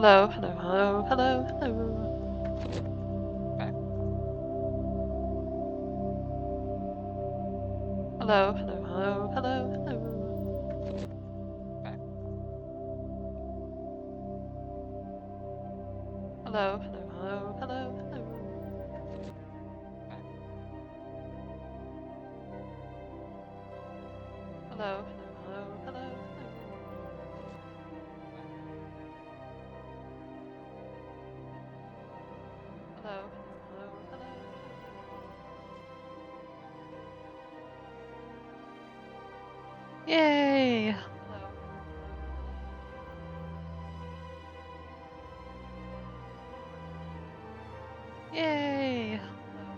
Hello, hello, hello, hello, hello. Okay. Hello, hello, hello, hello, hello. Okay. Hello, hello, hello, hello, hello. Okay. Hello, hello, hello, hello, hello. Okay. Hello, hello, hello, hello, hello. Yay! Hello, hello, hello, hello. Yay! Hello.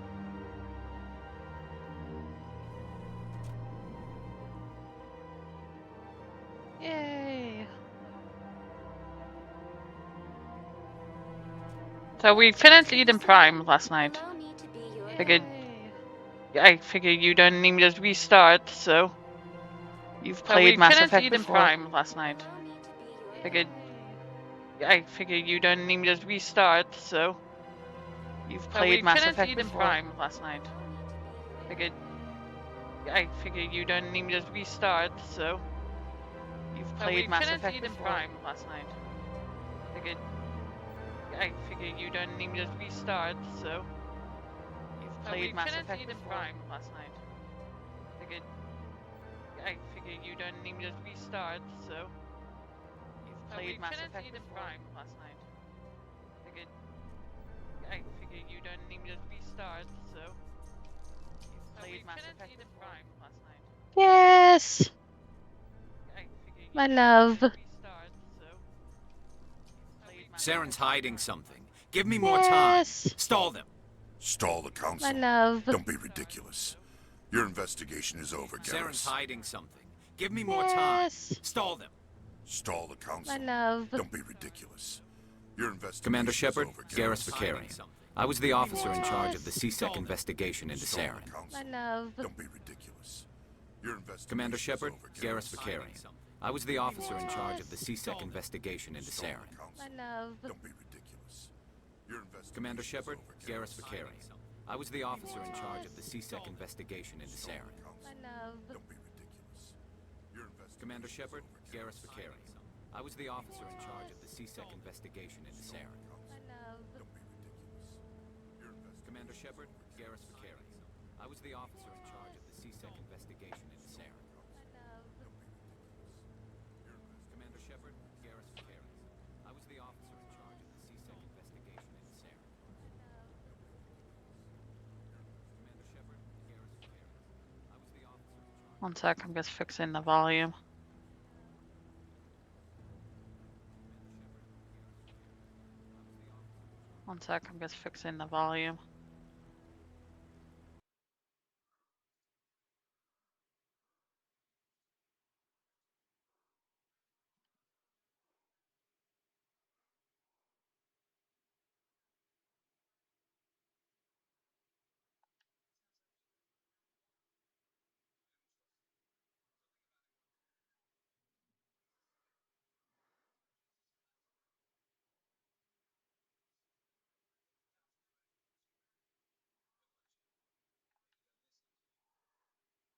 Yay! Hello. So we finished Eden Prime last night. Figured I figured you don't need me to restart, so you've played Mass Effect Eden before. Prime last night. Figured I figured you don't need me to restart, so you've played Mass Effect Eden before. Prime last night. Figured I figured you don't need me to restart, so you've played Mass Effect Eden before. Prime last night. Figured I figured you don't need me to restart, so you've played Mass Effect Eden Prime last night. Figured I figured you don't need me to restart, so you've played Mass Effect Eden Prime last night. Figured I figured you don't need me to restart, so you've played Mass Effect Eden Prime last night. Yes, I figured you My don't love. need me to restart, so you've played Mass Saren's Effect hiding Eden Prime. something. Give me more time. Yes. Stall them. Stall the council. My love. Don't be ridiculous. Your investigation is over, Saren's Garrus. hiding something. Give me more time. Yes. Stall them. Stall the council. My love. Don't be ridiculous. Your investigation Commander is Shepard, over, Garrus Vakarian. I was the officer in charge of the C-Sec investigation into Stall Saren. the council. My love. Don't be ridiculous. Your investigation Commander Shepard, is over, Garrus Vakarian. I was the officer in charge of the C-Sec investigation into Stall Saren. the council. My love. Don't be ridiculous. Your investigation Commander Shepard, is over, Garrus Vakarian. I was the officer in charge of the C-Sec investigation into Saren. My love. Don't be ridiculous. Your investigation Commander is Shepard, over, Garrus Vakarian. I was the officer in charge of the C-Sec investigation into Saren. My love. Don't be ridiculous. Your investigation Commander Shepard, Garrus Vakarian. I was the officer in charge of the C-Sec investigation into Saren. My love. Don't be ridiculous. Your investigation Commander Shepard, Garrus Vakarian. I was the officer in charge of the C-Sec investigation into Saren. Commander Shepard, Garrus Vakarian. I was the officer in charge. One sec, I'm just fixing the volume. One sec, I'm just fixing the volume.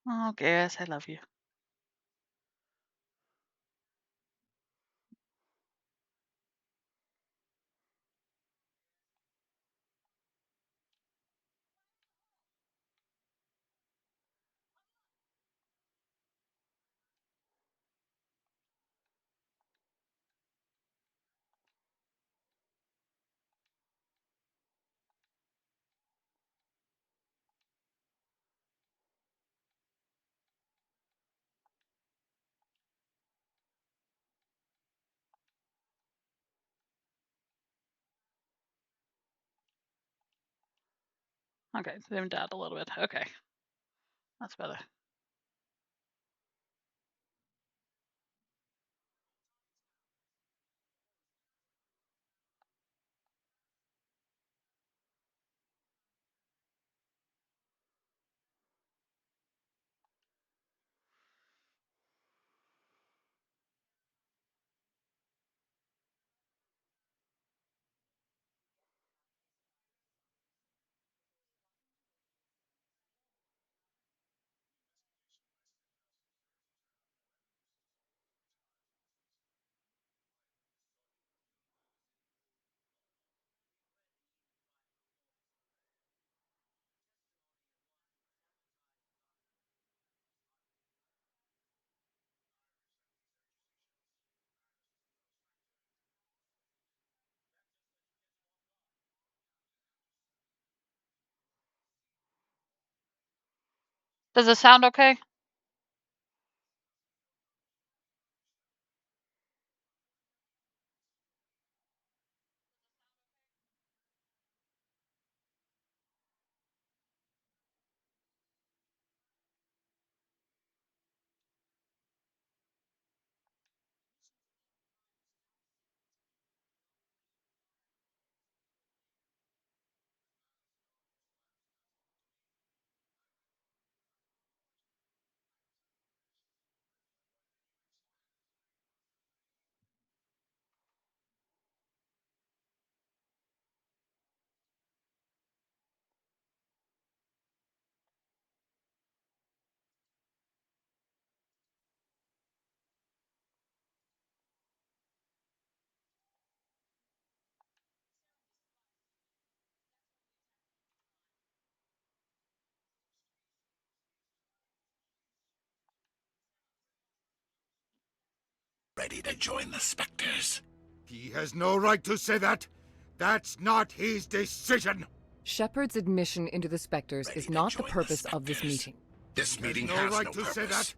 Oh, Garrus, I love you. Okay, zoomed out a little bit. Okay, that's better. Does it sound okay? Ready to join the Spectres? He has no right to say that. That's not his decision. Shepard's admission into the Spectres is not the purpose of this meeting. This meeting has no right to say that.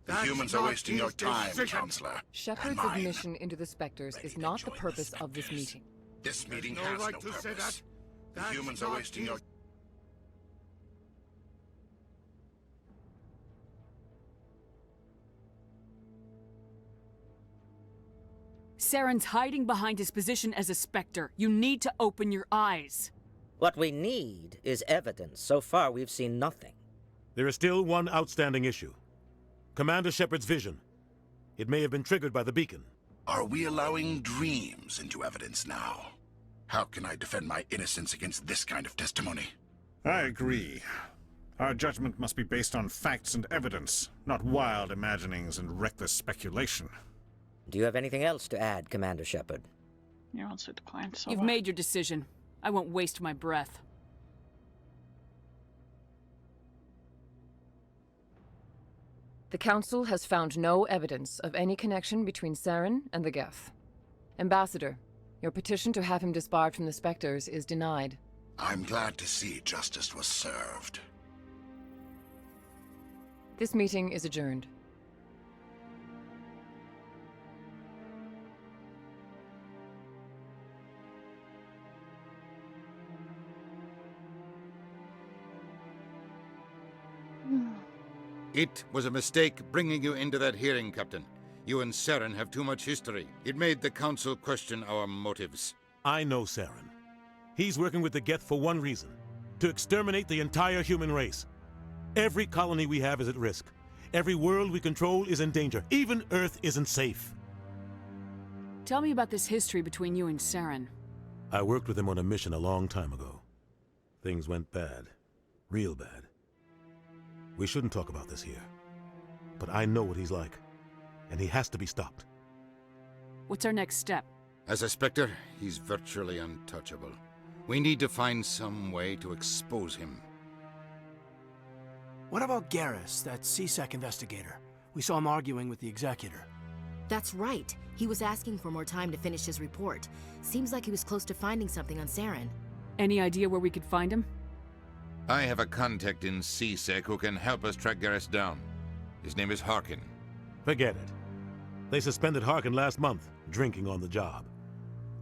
The humans are wasting your time, Counselor. Shepard's admission into the Spectres is not the purpose of this meeting. This meeting has no right to say that. The humans are wasting your... Saren's hiding behind his position as a Spectre. You need to open your eyes. What we need is evidence. So far, we've seen nothing. There is still one outstanding issue. Commander Shepard's vision. It may have been triggered by the beacon. Are we allowing dreams into evidence now? How can I defend my innocence against this kind of testimony? I agree. Our judgment must be based on facts and evidence, not wild imaginings and reckless speculation. Do you have anything else to add, Commander Shepard? You want to decline, so You've made your decision. I won't waste my breath. The Council has found no evidence of any connection between Saren and the Geth. Ambassador, your petition to have him disbarred from the Spectres is denied. I'm glad to see justice was served. This meeting is adjourned. It was a mistake bringing you into that hearing, Captain. You and Saren have too much history. It made the Council question our motives. I know Saren. He's working with the Geth for one reason. To exterminate the entire human race. Every colony we have is at risk. Every world we control is in danger. Even Earth isn't safe. Tell me about this history between you and Saren. I worked with him on a mission a long time ago. Things went bad. Real bad. We shouldn't talk about this here. But I know what he's like. And he has to be stopped. What's our next step? As a Spectre, he's virtually untouchable. We need to find some way to expose him. What about Garrus, that CSEC investigator? We saw him arguing with the Executor. That's right. He was asking for more time to finish his report. Seems like he was close to finding something on Saren. Any idea where we could find him? I have a contact in CSEC who can help us track Garrus down. His name is Harkin. Forget it. They suspended Harkin last month, drinking on the job.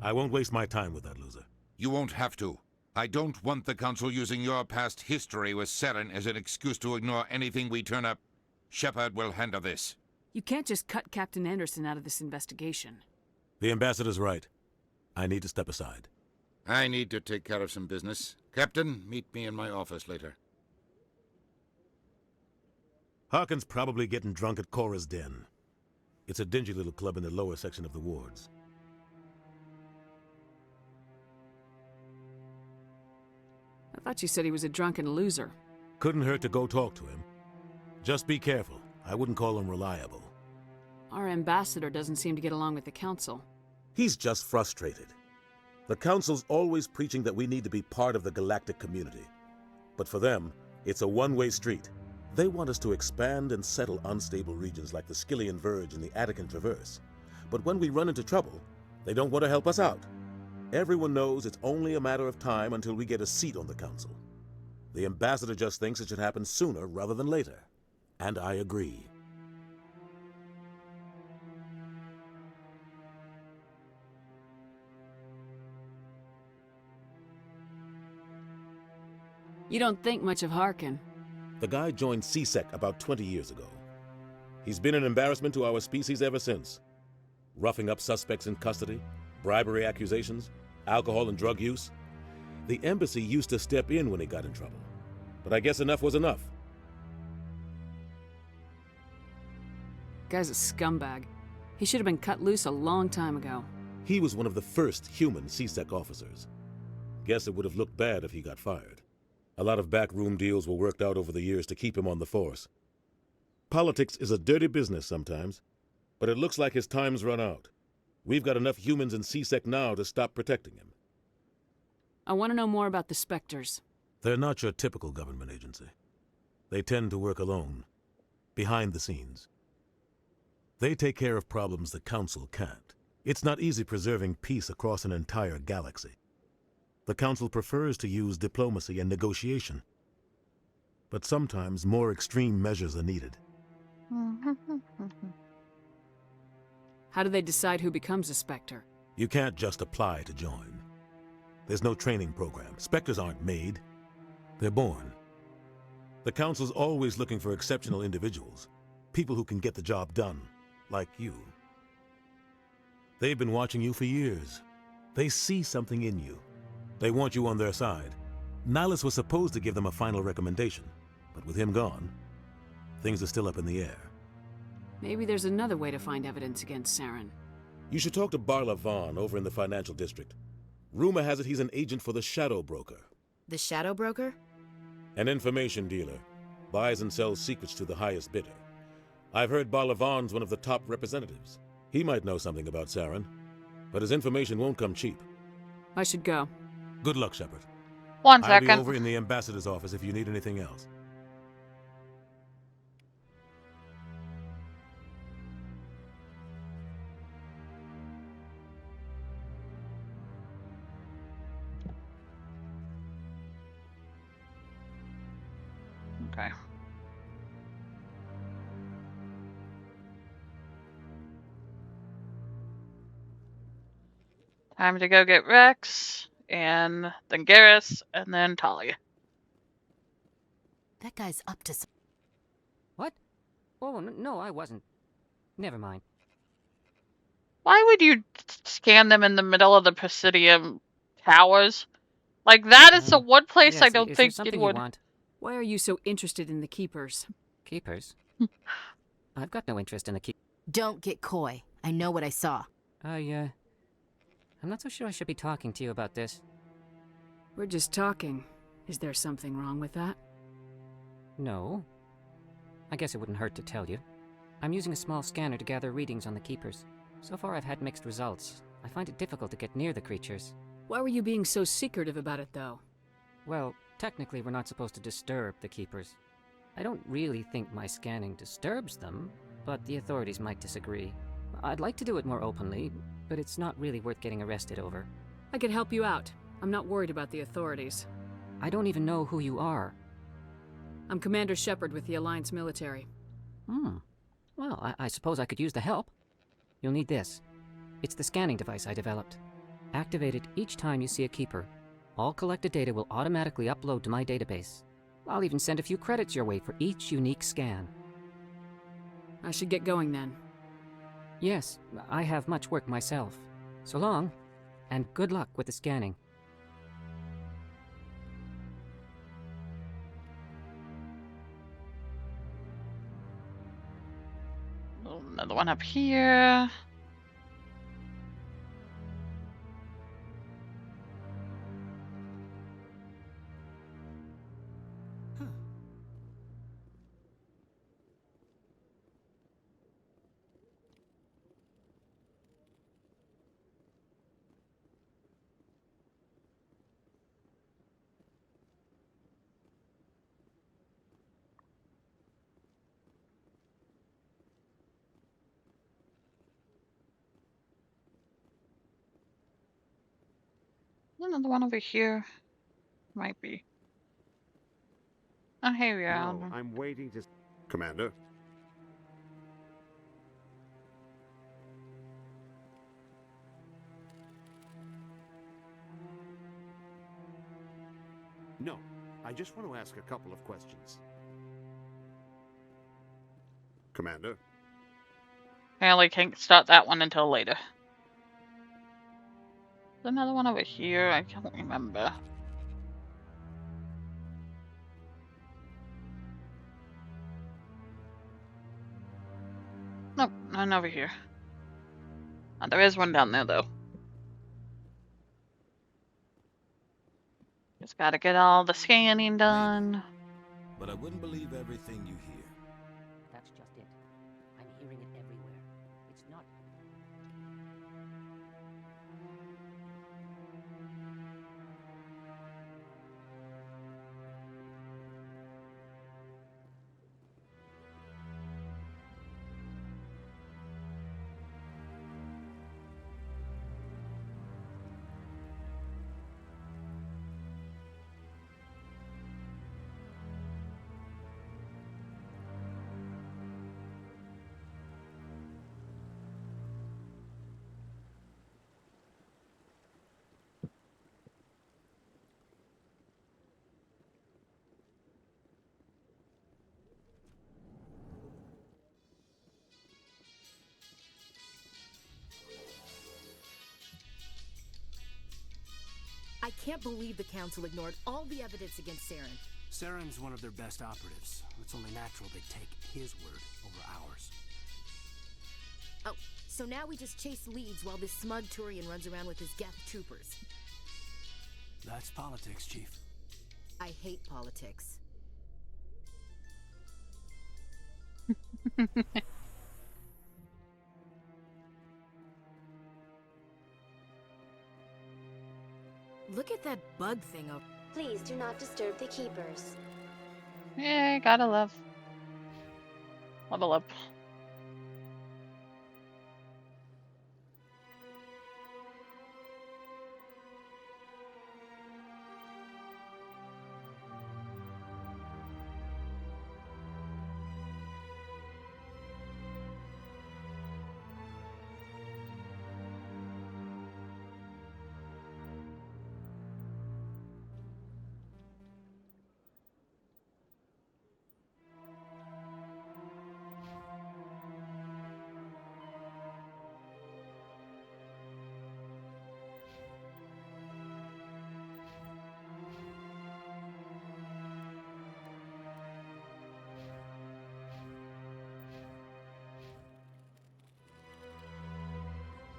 I won't waste my time with that loser. You won't have to. I don't want the Council using your past history with Saren as an excuse to ignore anything we turn up. Shepard will handle this. You can't just cut Captain Anderson out of this investigation. The Ambassador's right. I need to step aside. I need to take care of some business. Captain, meet me in my office later. Harkin's probably getting drunk at Cora's Den. It's a dingy little club in the lower section of the wards. I thought you said he was a drunken loser. Couldn't hurt to go talk to him. Just be careful. I wouldn't call him reliable. Our ambassador doesn't seem to get along with the Council. He's just frustrated. The Council's always preaching that we need to be part of the galactic community. But for them, it's a one-way street. They want us to expand and settle unstable regions like the Skyllian Verge and the Attican Traverse. But when we run into trouble, they don't want to help us out. Everyone knows it's only a matter of time until we get a seat on the Council. The ambassador just thinks it should happen sooner rather than later. And I agree. You don't think much of Harkin. The guy joined CSEC about 20 years ago. He's been an embarrassment to our species ever since. Roughing up suspects in custody, bribery accusations, alcohol and drug use. The embassy used to step in when he got in trouble. But I guess enough was enough. Guy's a scumbag. He should have been cut loose a long time ago. He was one of the first human CSEC officers. Guess it would have looked bad if he got fired. A lot of backroom deals were worked out over the years to keep him on the force. Politics is a dirty business sometimes, but it looks like his time's run out. We've got enough humans in CSEC now to stop protecting him. I want to know more about the Spectres. They're not your typical government agency. They tend to work alone, behind the scenes. They take care of problems the Council can't. It's not easy preserving peace across an entire galaxy. The Council prefers to use diplomacy and negotiation. But sometimes more extreme measures are needed. How do they decide who becomes a Spectre? You can't just apply to join. There's no training program. Spectres aren't made. They're born. The Council's always looking for exceptional individuals. People who can get the job done, like you. They've been watching you for years. They see something in you. They want you on their side. Nihilus was supposed to give them a final recommendation, but with him gone, things are still up in the air. Maybe there's another way to find evidence against Saren. You should talk to Barla Vaughn over in the financial district. Rumor has it he's an agent for the Shadow Broker. The Shadow Broker? An information dealer. Buys and sells secrets to the highest bidder. I've heard Barla Vaughn's one of the top representatives. He might know something about Saren, but his information won't come cheap. I should go. Good luck, Shepard. 1 second. I'll be over in the ambassador's office if you need anything else. Okay. Time to go get Rex, and then Garrus, and then Talia. That guy's up to some... What? Oh, no, I wasn't. Never mind. Why would you scan them in the middle of the Presidium towers? Like, that is the one place yes, I don't is think there it something would... you want? Why are you so interested in the Keepers? Keepers? I've got no interest in the keep. Don't get coy. I know what I saw. I'm not so sure I should be talking to you about this. We're just talking. Is there something wrong with that? No. I guess it wouldn't hurt to tell you. I'm using a small scanner to gather readings on the Keepers. So far I've had mixed results. I find it difficult to get near the creatures. Why were you being so secretive about it, though? Well, technically we're not supposed to disturb the Keepers. I don't really think my scanning disturbs them, but the authorities might disagree. I'd like to do it more openly, but it's not really worth getting arrested over. I could help you out. I'm not worried about the authorities. I don't even know who you are. I'm Commander Shepard with the Alliance military. Well, I suppose I could use the help. You'll need this. It's the scanning device I developed. Activate it each time you see a Keeper. All collected data will automatically upload to my database. I'll even send a few credits your way for each unique scan. I should get going then. Yes, I have much work myself. So long, and good luck with the scanning. Oh, another one up here. Another one over here. Might be. Oh, here we are. No, I'm waiting to... Commander? No, I just want to ask a couple of questions. Commander? Apparently can't start that one until later. There's another one over here, I can't remember. Nope, none over here. Oh, there is one down there though. Just gotta get all the scanning done. But I wouldn't believe everything you hear. That's just it. I'm hearing it everywhere. It's not... I can't believe the Council ignored all the evidence against Saren. Saren's one of their best operatives. It's only natural they'd take his word over ours. Oh, so now we just chase leads while this smug Turian runs around with his Geth troopers. That's politics, Chief. I hate politics. Look at that bug thing over. Please do not disturb the keepers. Yeah, gotta love. Level up.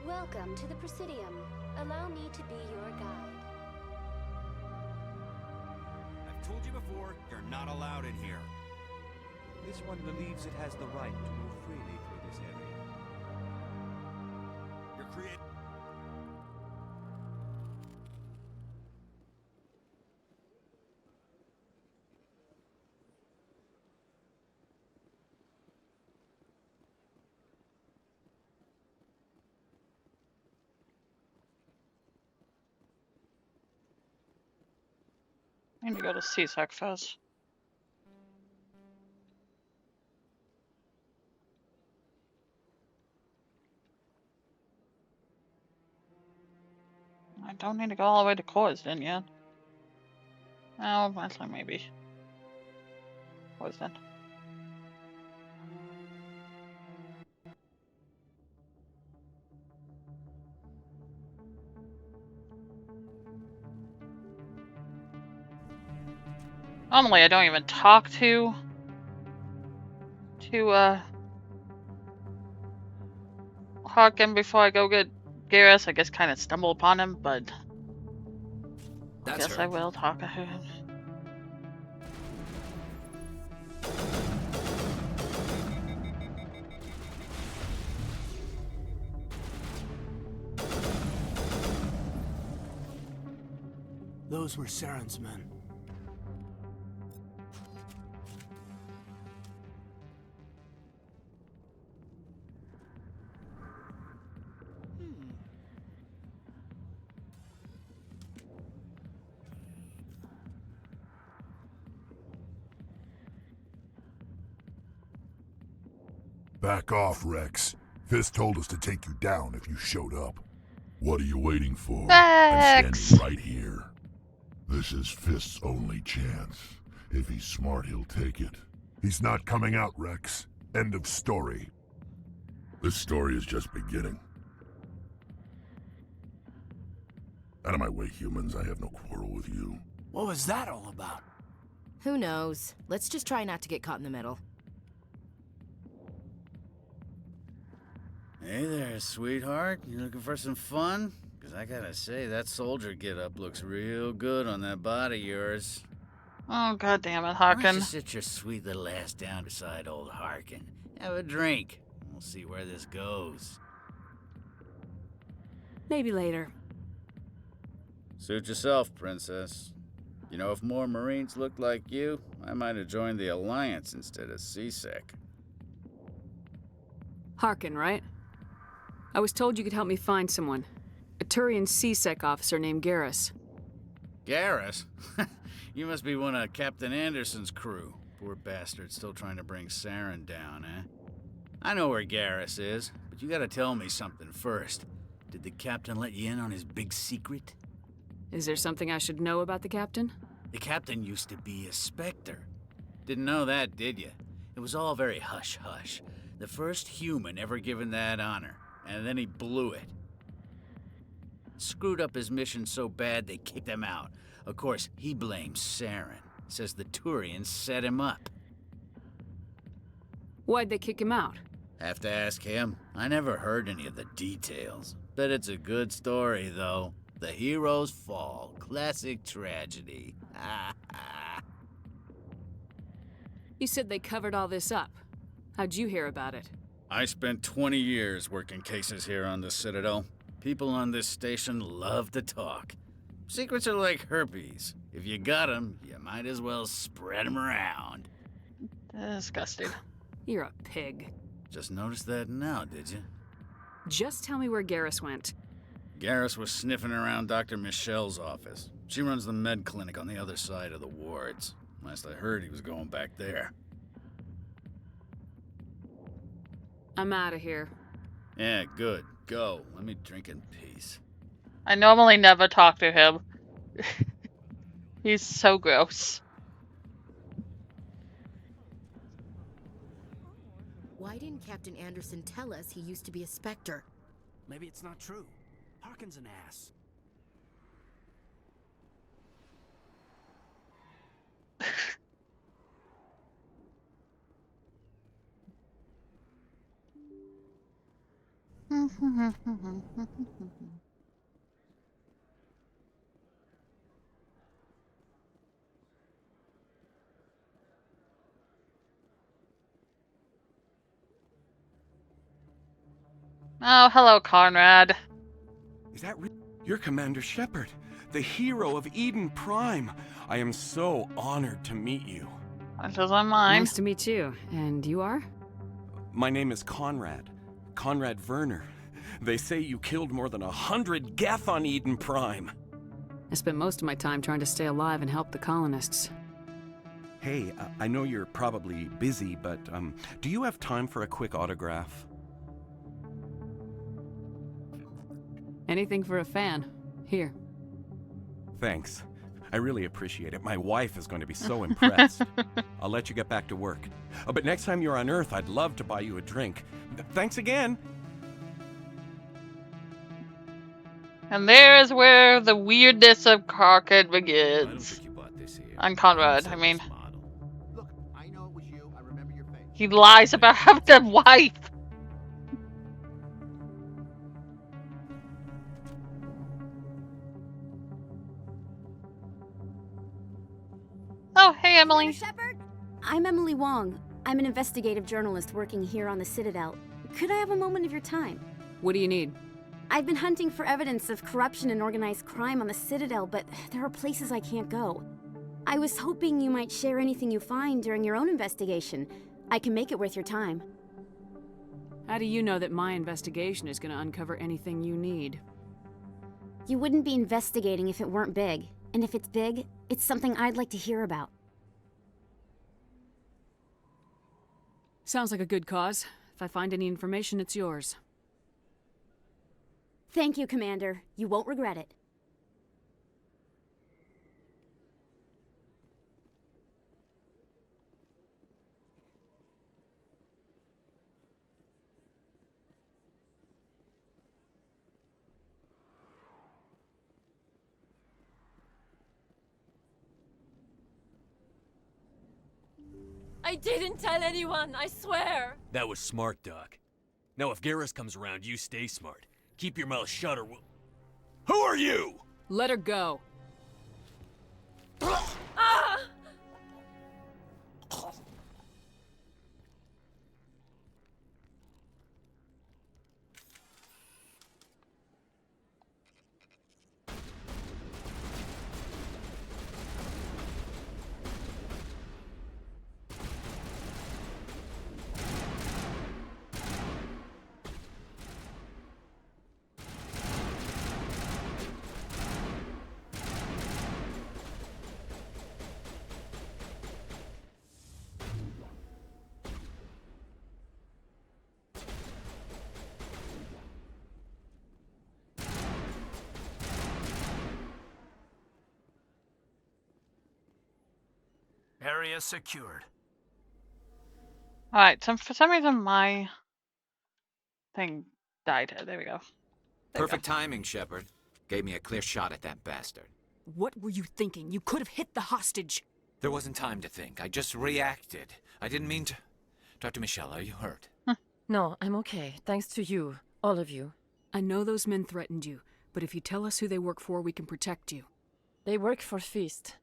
Welcome to the Presidium. Allow me to be your guide. I've told you before, you're not allowed in here. This one believes it has the right to move freely through this area. You're creating... I need to go to CSAC first. I don't need to go all the way to Corsden yet. Oh, actually maybe. Corsden. Normally I don't even talk to Harkin before I go get Garrus. I guess kind of stumble upon him, but I guess I will talk to him. Those were Saren's men. Back off, Rex. Fist told us to take you down if you showed up. What are you waiting for? I'm standing right here. This is Fist's only chance. If he's smart, he'll take it. He's not coming out, Rex. End of story. This story is just beginning. Out of my way, humans. I have no quarrel with you. What was that all about? Who knows? Let's just try not to get caught in the middle. Hey there, sweetheart. You looking for some fun? Because I gotta say, that soldier get-up looks real good on that body of yours. Oh, God damn it, Why Harkin. don't you sit your sweet little ass down beside old Harkin? Have a drink. We'll see where this goes. Maybe later. Suit yourself, princess. You know, if more Marines looked like you, I might have joined the Alliance instead of CSEC. Harkin, right? I was told you could help me find someone. A Turian CSEC officer named Garrus. Garrus? You must be one of Captain Anderson's crew. Poor bastard still trying to bring Saren down, eh? I know where Garrus is, but you gotta tell me something first. Did the captain let you in on his big secret? Is there something I should know about the captain? The captain used to be a Spectre. Didn't know that, did you? It was all very hush-hush. The first human ever given that honor, and then he blew it. Screwed up his mission so bad they kicked him out. Of course, he blames Saren. Says the Turians set him up. Why'd they kick him out? Have to ask him. I never heard any of the details. Bet it's a good story, though. The hero's fall. Classic tragedy. You said they covered all this up. How'd you hear about it? I spent 20 years working cases here on the Citadel. People on this station love to talk. Secrets are like herpes. If you got 'em, you might as well spread 'em around. Disgusting. You're a pig. Just noticed that now, did you? Just tell me where Garrus went. Garrus was sniffing around Dr. Michelle's office. She runs the med clinic on the other side of the wards. Last I heard, he was going back there. I'm out of here. Yeah, good. Go. Let me drink in peace. I normally never talk to him. He's so gross. Why didn't Captain Anderson tell us he used to be a Spectre? Maybe it's not true. Harkin's an ass. Oh, hello, Conrad. Is that You're Commander Shepard, the hero of Eden Prime. I am so honored to meet you. That doesn't mind. Nice to meet you. And you are? My name is Conrad. Conrad Werner. They say you killed more than 100 Geth on Eden Prime. I spent most of my time trying to stay alive and help the colonists. Hey, I know you're probably busy, but do you have time for a quick autograph? Anything for a fan. Here. Thanks. I really appreciate it. My wife is going to be so impressed. I'll let you get back to work. But next time you're on Earth, I'd love to buy you a drink. Thanks again. And there's where the weirdness of Harkin begins. On Conrad, I mean. Look, I know it was you. I remember your face. He lies about having a wife. Oh, hey, Emily. Shepard? I'm Emily Wong. I'm an investigative journalist working here on the Citadel. Could I have a moment of your time? What do you need? I've been hunting for evidence of corruption and organized crime on the Citadel, but there are places I can't go. I was hoping you might share anything you find during your own investigation. I can make it worth your time. How do you know that my investigation is going to uncover anything you need? You wouldn't be investigating if it weren't big. And if it's big, it's something I'd like to hear about. Sounds like a good cause. If I find any information, it's yours. Thank you, Commander. You won't regret it. I didn't tell anyone, I swear! That was smart, Doc. Now if Garrus comes around, you stay smart. Keep your mouth shut or we'll... Who are you? Let her go. Ah! Area secured. Alright, so for some reason my thing died. There we go. Perfect timing, Shepard. Gave me a clear shot at that bastard. What were you thinking? You could have hit the hostage. There wasn't time to think. I just reacted. I didn't mean to... Dr. Michelle, are you hurt? No, I'm okay. Thanks to you. All of you. I know those men threatened you, but if you tell us who they work for, we can protect you. They work for Fist.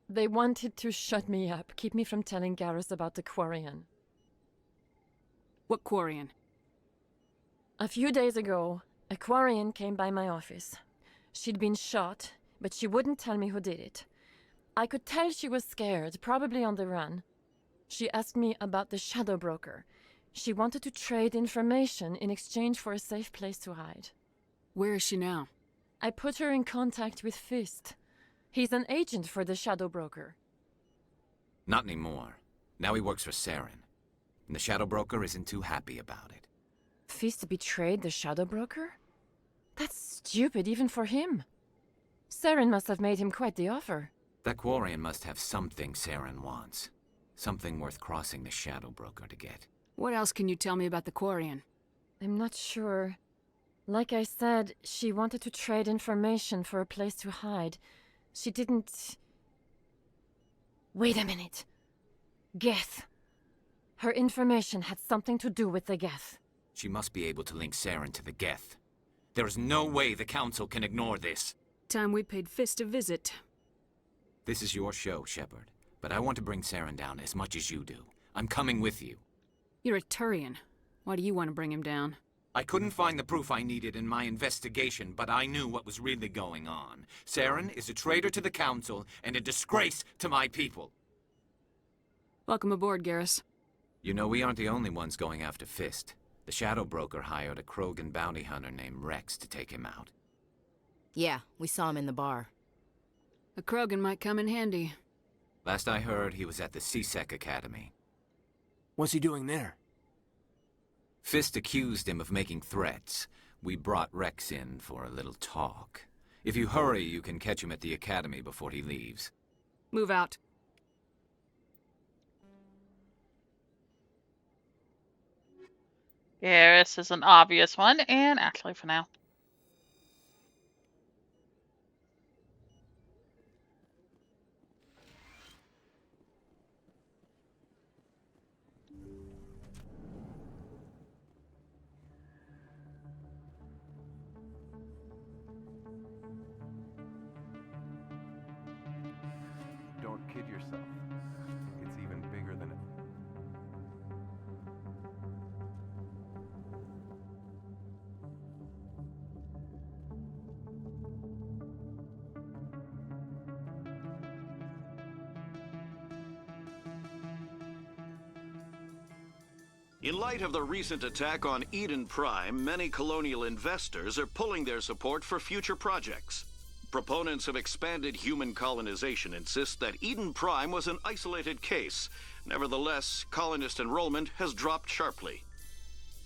They wanted to shut me up, keep me from telling Garrus about the Quarian. What Quarian? A few days ago, a Quarian came by my office. She'd been shot, but she wouldn't tell me who did it. I could tell she was scared, probably on the run. She asked me about the Shadow Broker. She wanted to trade information in exchange for a safe place to hide. Where is she now? I put her in contact with Fist. He's an agent for the Shadow Broker. Not anymore. Now he works for Saren. And the Shadow Broker isn't too happy about it. Fist betrayed the Shadow Broker? That's stupid even for him. Saren must have made him quite the offer. That Quarian must have something Saren wants. Something worth crossing the Shadow Broker to get. What else can you tell me about the Quarian? I'm not sure. Like I said, she wanted to trade information for a place to hide. She didn't... Wait a minute. Geth. Her information had something to do with the Geth. She must be able to link Saren to the Geth. There is no way the Council can ignore this. Time we paid Fist a visit. This is your show, Shepard. But I want to bring Saren down as much as you do. I'm coming with you. You're a Turian. Why do you want to bring him down? I couldn't find the proof I needed in my investigation, but I knew what was really going on. Saren is a traitor to the Council and a disgrace to my people. Welcome aboard, Garrus. You know, we aren't the only ones going after Fist. The Shadow Broker hired a Krogan bounty hunter named Rex to take him out. Yeah, we saw him in the bar. A Krogan might come in handy. Last I heard, he was at the C-Sec Academy. What's he doing there? Fist accused him of making threats. We brought Rex in for a little talk. If you hurry, you can catch him at the Academy before he leaves. Move out. Garrus is an obvious one, and actually for now. Don't kid yourself. It's even bigger than it. In light of the recent attack on Eden Prime, many colonial investors are pulling their support for future projects. Proponents of expanded human colonization insist that Eden Prime was an isolated case. Nevertheless, colonist enrollment has dropped sharply.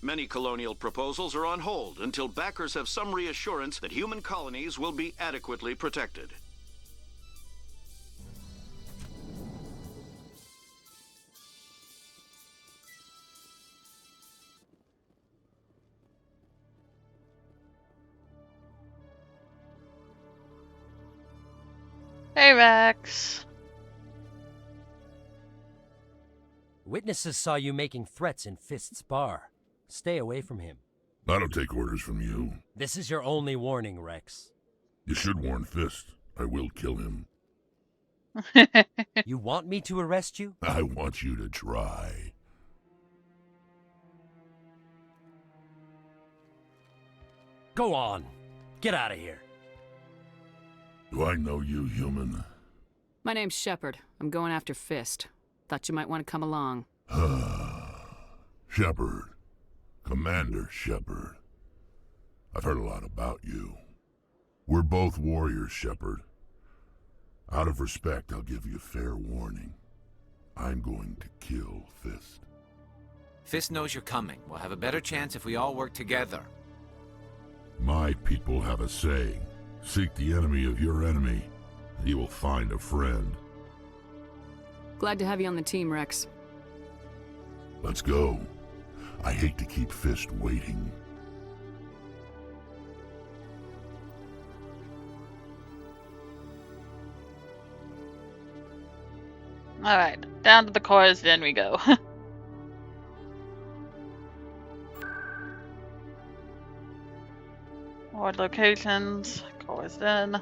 Many colonial proposals are on hold until backers have some reassurance that human colonies will be adequately protected. Hey, Rex. Witnesses saw you making threats in Fist's bar. Stay away from him. I don't take orders from you. This is your only warning, Rex. You should warn Fist. I will kill him. You want me to arrest you? I want you to try. Go on. Get out of here. Do I know you, human? My name's Shepard. I'm going after Fist. Thought you might want to come along. Shepard. Commander Shepard. I've heard a lot about you. We're both warriors, Shepard. Out of respect, I'll give you fair warning. I'm going to kill Fist. Fist knows you're coming. We'll have a better chance if we all work together. My people have a saying. Seek the enemy of your enemy, and you will find a friend. Glad to have you on the team, Rex. Let's go. I hate to keep Fist waiting. Alright, down to the cores, then we go. More locations, cores then.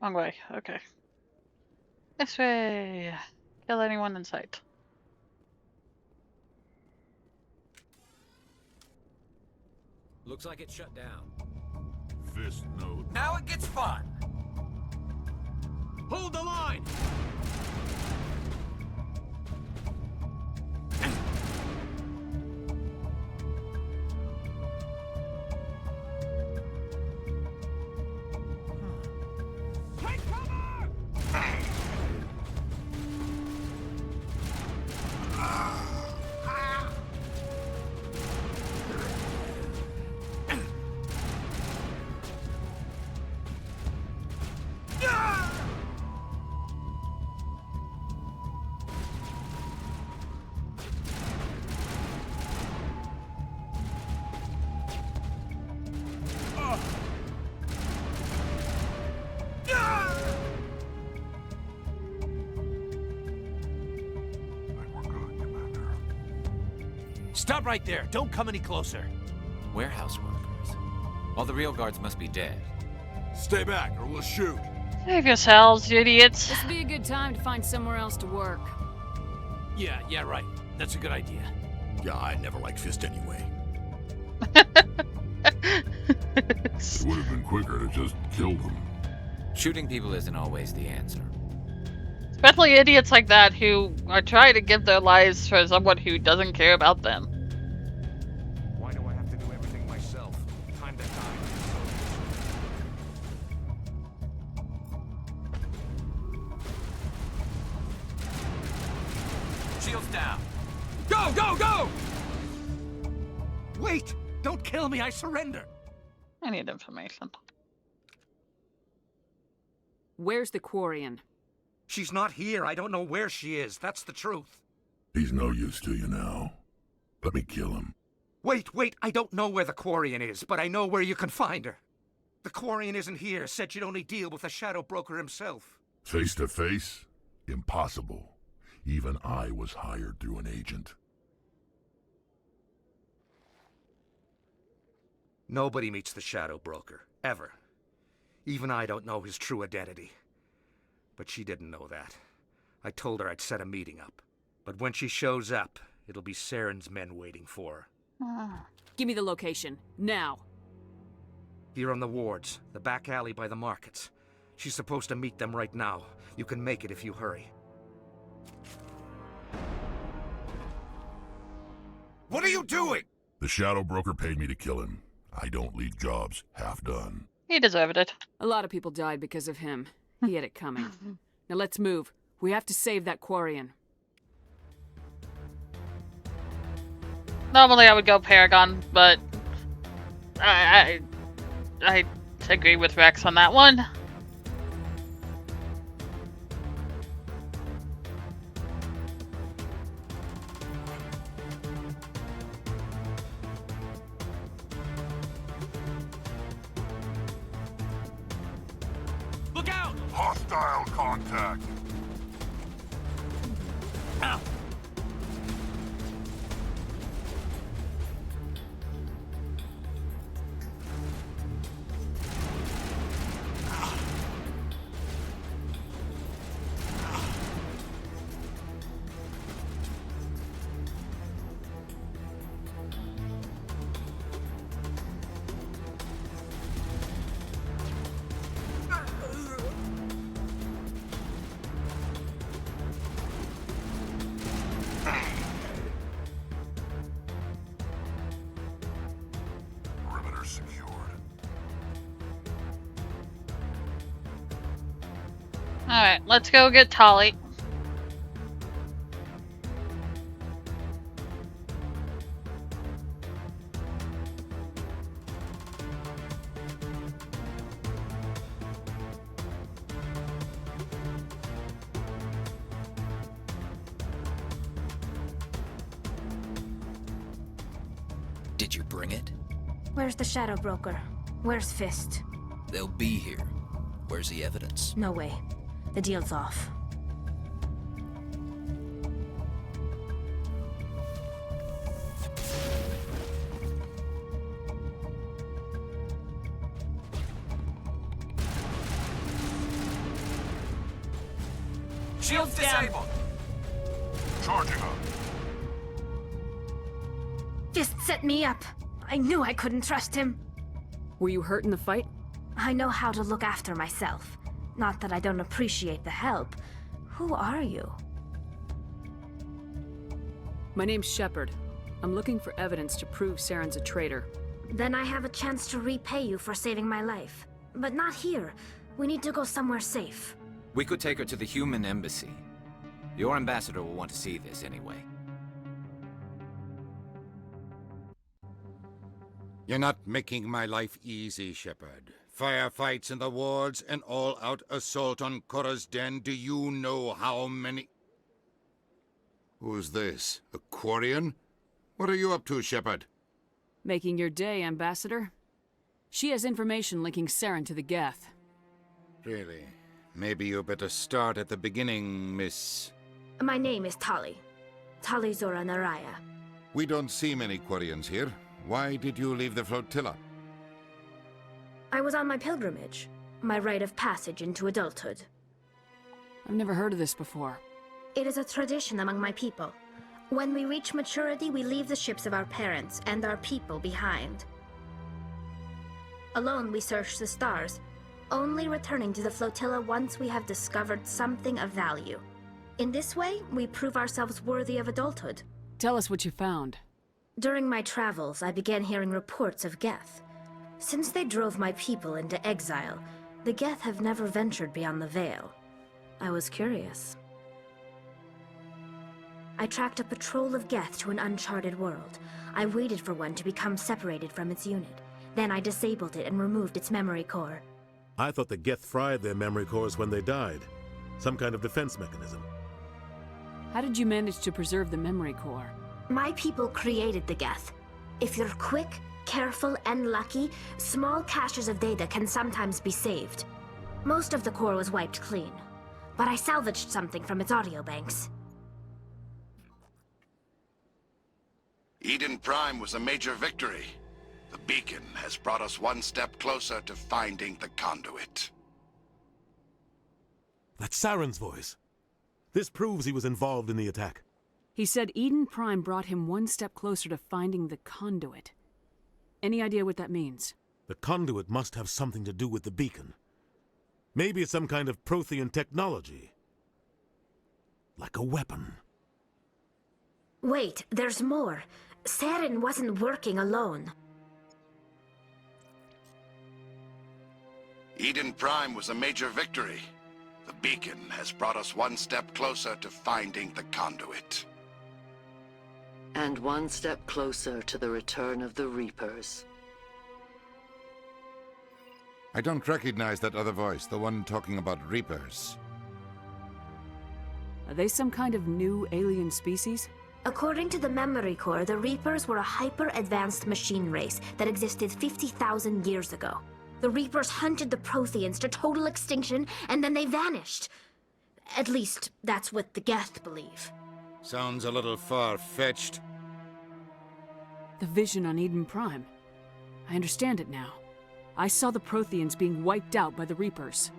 Wrong way, okay. This way. Kill anyone in sight. Looks like it's shut down. Fist node. Now it gets fun! Hold the line! Stop right there. Don't come any closer. Warehouse workers. All the real guards must be dead. Stay back or we'll shoot. Save yourselves, you idiots. This would be a good time to find somewhere else to work. Yeah, right. That's a good idea. Yeah, I never liked Fist anyway. It would have been quicker to just kill them. Shooting people isn't always the answer. Especially idiots like that who are trying to give their lives for someone who doesn't care about them. Why do I have to do everything myself? Time to time. Shields down. Go, go, go! Wait! Don't kill me, I surrender! I need information. Where's the Quarian? She's not here. I don't know where she is. That's the truth. He's no use to you now. Let me kill him. Wait. I don't know where the Quarian is, but I know where you can find her. The Quarian isn't here. Said she'd only deal with the Shadow Broker himself. Face to face? Impossible. Even I was hired through an agent. Nobody meets the Shadow Broker. Ever. Even I don't know his true identity. But she didn't know that. I told her I'd set a meeting up. But when she shows up, it'll be Saren's men waiting for her. Give me the location. Now. Here on the wards, the back alley by the markets. She's supposed to meet them right now. You can make it if you hurry. What are you doing? The Shadow Broker paid me to kill him. I don't leave jobs half done. He deserved it. A lot of people died because of him. He had it coming. Now let's move. We have to save that Quarian. Normally I would go Paragon, but I agree with Rex on that one. Look out! Hostile contact. Ow! Perimeter secured. Alright, let's go get Tali. Did you bring it? Where's the Shadow Broker? Where's Fist? They'll be here. Where's the evidence? No way. The deal's off. Shields disabled! Charging up. Fist set me up. I knew I couldn't trust him. Were you hurt in the fight? I know how to look after myself. Not that I don't appreciate the help. Who are you? My name's Shepard. I'm looking for evidence to prove Saren's a traitor. Then I have a chance to repay you for saving my life. But not here. We need to go somewhere safe. We could take her to the human embassy. Your ambassador will want to see this anyway. You're not making my life easy, Shepard. Firefights in the wards, an all-out assault on Korra's den. Do you know how many... Who's this? A Quarian? What are you up to, Shepard? Making your day, Ambassador. She has information linking Saren to the Geth. Really? Maybe you better start at the beginning, Miss... My name is Tali. Tali Zora Naraya. We don't see many Quarians here. Why did you leave the flotilla? I was on my pilgrimage. My rite of passage into adulthood. I've never heard of this before. It is a tradition among my people. When we reach maturity, we leave the ships of our parents and our people behind. Alone, we search the stars, only returning to the flotilla once we have discovered something of value. In this way, we prove ourselves worthy of adulthood. Tell us what you found. During my travels, I began hearing reports of Geth. Since they drove my people into exile, the Geth have never ventured beyond the Veil. I was curious. I tracked a patrol of Geth to an uncharted world. I waited for one to become separated from its unit. Then I disabled it and removed its memory core. I thought the Geth fried their memory cores when they died. Some kind of defense mechanism. How did you manage to preserve the memory core? My people created the Geth. If you're quick, careful, and lucky, small caches of data can sometimes be saved. Most of the core was wiped clean, but I salvaged something from its audio banks. Eden Prime was a major victory. The beacon has brought us one step closer to finding the conduit. That's Saren's voice. This proves he was involved in the attack. He said Eden Prime brought him one step closer to finding the conduit. Any idea what that means? The conduit must have something to do with the beacon. Maybe it's some kind of Prothean technology. Like a weapon. Wait, there's more. Saren wasn't working alone. Eden Prime was a major victory. The beacon has brought us one step closer to finding the conduit. And one step closer to the return of the Reapers. I don't recognize that other voice, the one talking about Reapers. Are they some kind of new alien species? According to the Memory Core, the Reapers were a hyper-advanced machine race that existed 50,000 years ago. The Reapers hunted the Protheans to total extinction, and then they vanished. At least, that's what the Geth believe. Sounds a little far-fetched. The vision on Eden Prime. I understand it now. I saw the Protheans being wiped out by the Reapers.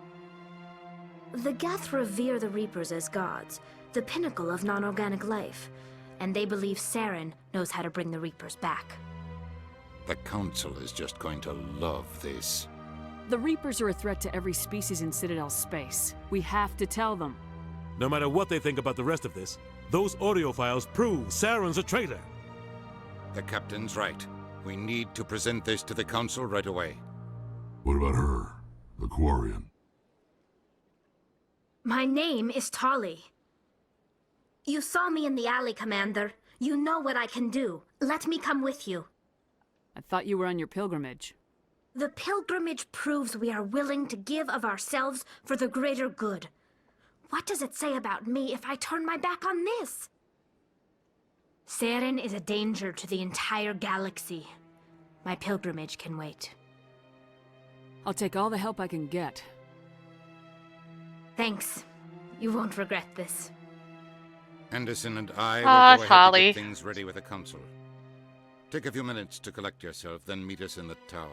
The Geth revere the Reapers as gods, the pinnacle of non-organic life, and they believe Saren knows how to bring the Reapers back. The Council is just going to love this. The Reapers are a threat to every species in Citadel space. We have to tell them. No matter what they think about the rest of this, those audio files prove Saren's a traitor. The Captain's right. We need to present this to the Council right away. What about her, the Quarian? My name is Tali. You saw me in the alley, Commander. You know what I can do. Let me come with you. I thought you were on your pilgrimage. The pilgrimage proves we are willing to give of ourselves for the greater good. What does it say about me if I turn my back on this? Saren is a danger to the entire galaxy. My pilgrimage can wait. I'll take all the help I can get. Thanks. You won't regret this. Anderson and I will go ahead Tali. to get things ready with the Council. Take a few minutes to collect yourself, then meet us in the tower.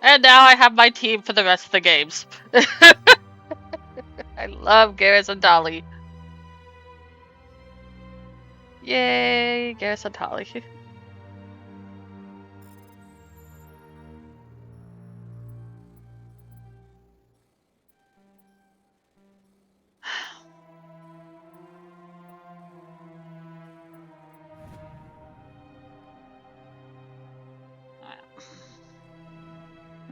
And now I have my team for the rest of the games. I love Garrus and Tali. Yay, Garrus and Tali.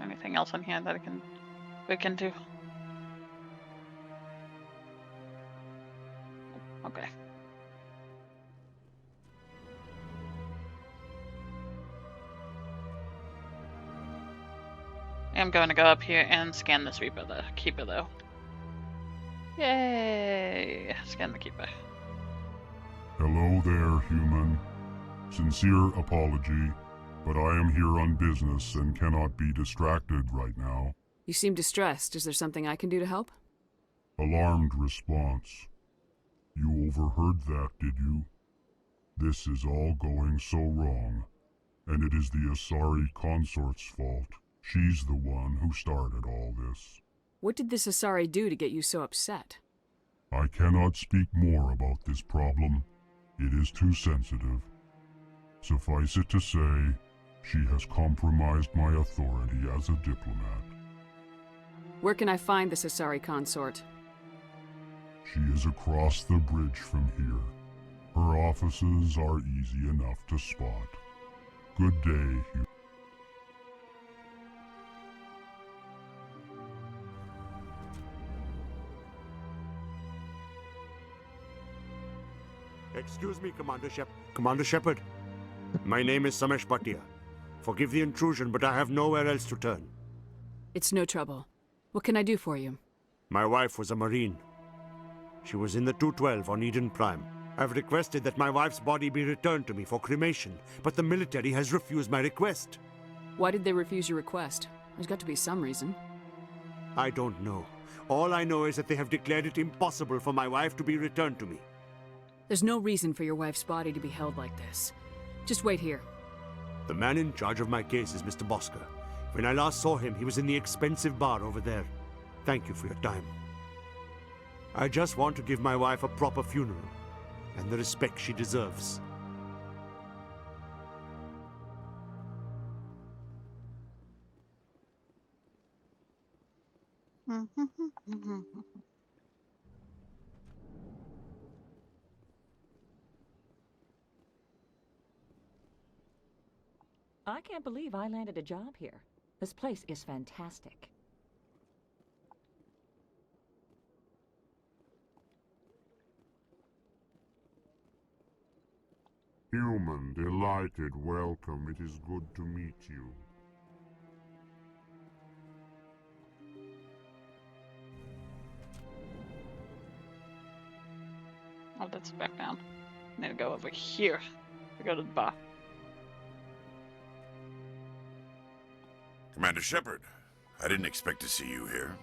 Anything else on here that we can do? Okay. I'm going to go up here and scan this Reaper, the Keeper, though. Yay! Scan the Keeper. Hello there, human. Sincere apology, but I am here on business and cannot be distracted right now. You seem distressed. Is there something I can do to help? Alarmed response. You overheard that, did you? This is all going so wrong, and it is the Asari consort's fault. She's the one who started all this. What did this Asari do to get you so upset? I cannot speak more about this problem. It is too sensitive. Suffice it to say, she has compromised my authority as a diplomat. Where can I find this Asari consort? She is across the bridge from here. Her offices are easy enough to spot. Good day, Hugh. Excuse me, Commander Shepard. My name is Samesh Bhatia. Forgive the intrusion, but I have nowhere else to turn. It's no trouble. What can I do for you? My wife was a Marine. She was in the 212 on Eden Prime. I've requested that my wife's body be returned to me for cremation, but the military has refused my request. Why did they refuse your request? There's got to be some reason. I don't know. All I know is that they have declared it impossible for my wife to be returned to me. There's no reason for your wife's body to be held like this. Just wait here. The man in charge of my case is Mr. Bosker. When I last saw him, he was in the expensive bar over there. Thank you for your time. I just want to give my wife a proper funeral, and the respect she deserves. I can't believe I landed a job here. This place is fantastic. Human, delighted, welcome. It is good to meet you. Oh, that's back down. I need to go over here to go to the bar. Commander Shepard, I didn't expect to see you here.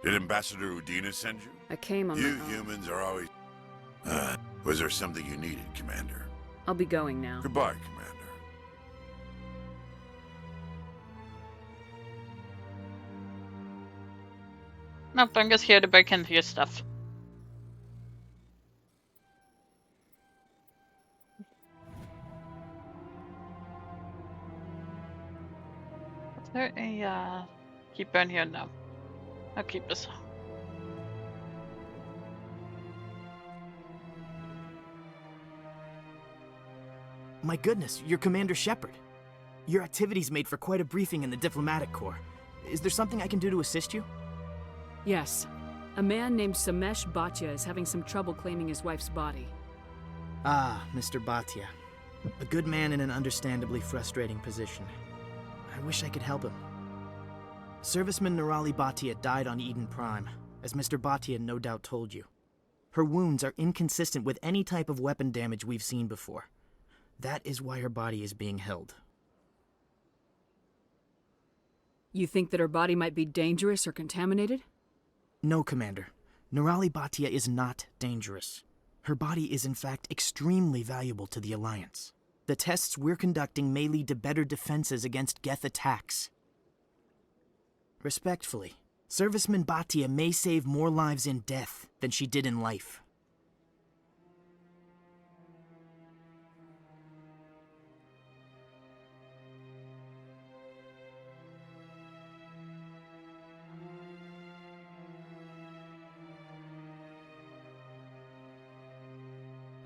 Did Ambassador Udina send you? I came on You my own. humans are always... was there something you needed, Commander? I'll be going now. Goodbye, Commander. Nope, I'm just here to break into your stuff. Is there a keeper in here? No. I'll keep this. My goodness, you're Commander Shepard. Your activities made for quite a briefing in the Diplomatic Corps. Is there something I can do to assist you? Yes. A man named Samesh Bhatia is having some trouble claiming his wife's body. Ah, Mr. Bhatia. A good man in an understandably frustrating position. I wish I could help him. Serviceman Nirali Bhatia died on Eden Prime, as Mr. Bhatia no doubt told you. Her wounds are inconsistent with any type of weapon damage we've seen before. That is why her body is being held. You think that her body might be dangerous or contaminated? No, Commander. Nirali Bhatia is not dangerous. Her body is in fact extremely valuable to the Alliance. The tests we're conducting may lead to better defenses against Geth attacks. Respectfully, Serviceman Bhatia may save more lives in death than she did in life.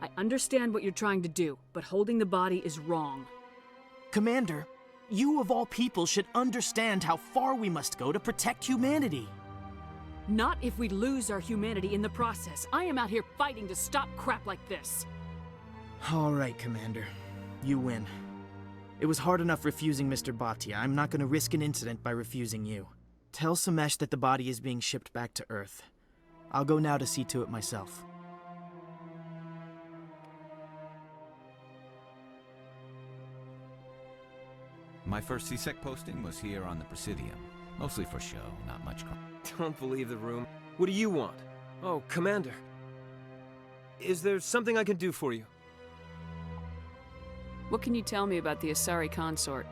I understand what you're trying to do, but holding the body is wrong. Commander, you of all people should understand how far we must go to protect humanity. Not if we lose our humanity in the process. I am out here fighting to stop crap like this. All right, Commander. You win. It was hard enough refusing Mr. Bhatia. I'm not going to risk an incident by refusing you. Tell Samesh that the body is being shipped back to Earth. I'll go now to see to it myself. My first CSEC posting was here on the Presidium. Mostly for show, not much crime. Don't believe the room. What do you want? Oh, Commander. Is there something I can do for you? What can you tell me about the Asari consort?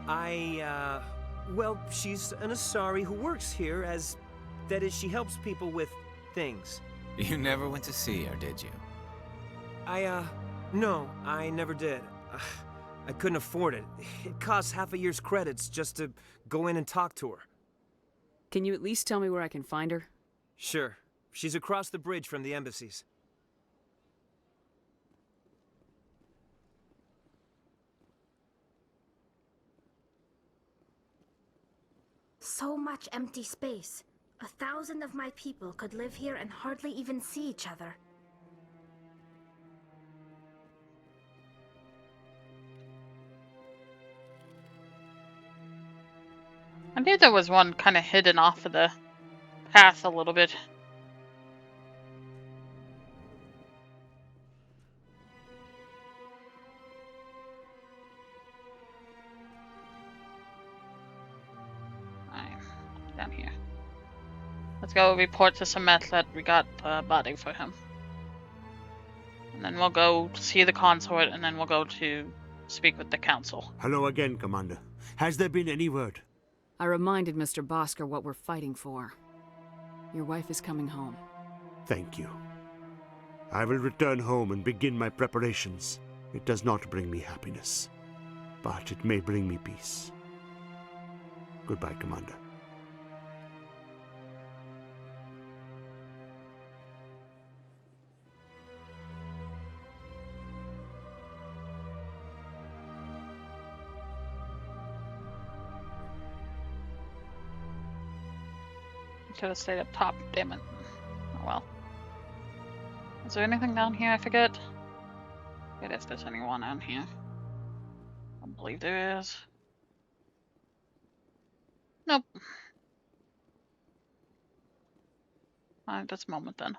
Well, she's an Asari who works here as... That is, she helps people with things. You never went to see her, did you? No, I never did. I couldn't afford it. It costs half a year's credits just to go in and talk to her. Can you at least tell me where I can find her? Sure. She's across the bridge from the embassies. So much empty space. 1,000 of my people could live here and hardly even see each other. I knew there was one kind of hidden off of the path a little bit. Alright, down here. Let's go report to Samesh that we got a body for him. And then we'll go see the consort, and then we'll go to speak with the council. Hello again, Commander. Has there been any word? I reminded Mr. Bosker what we're fighting for. Your wife is coming home. Thank you. I will return home and begin my preparations. It does not bring me happiness, but it may bring me peace. Goodbye, Commander. could have stayed up top, damn it. Oh well. Is there anything down here? I forget. Forget if there's anyone down here. I don't believe there is. Nope. Alright, that's a moment then.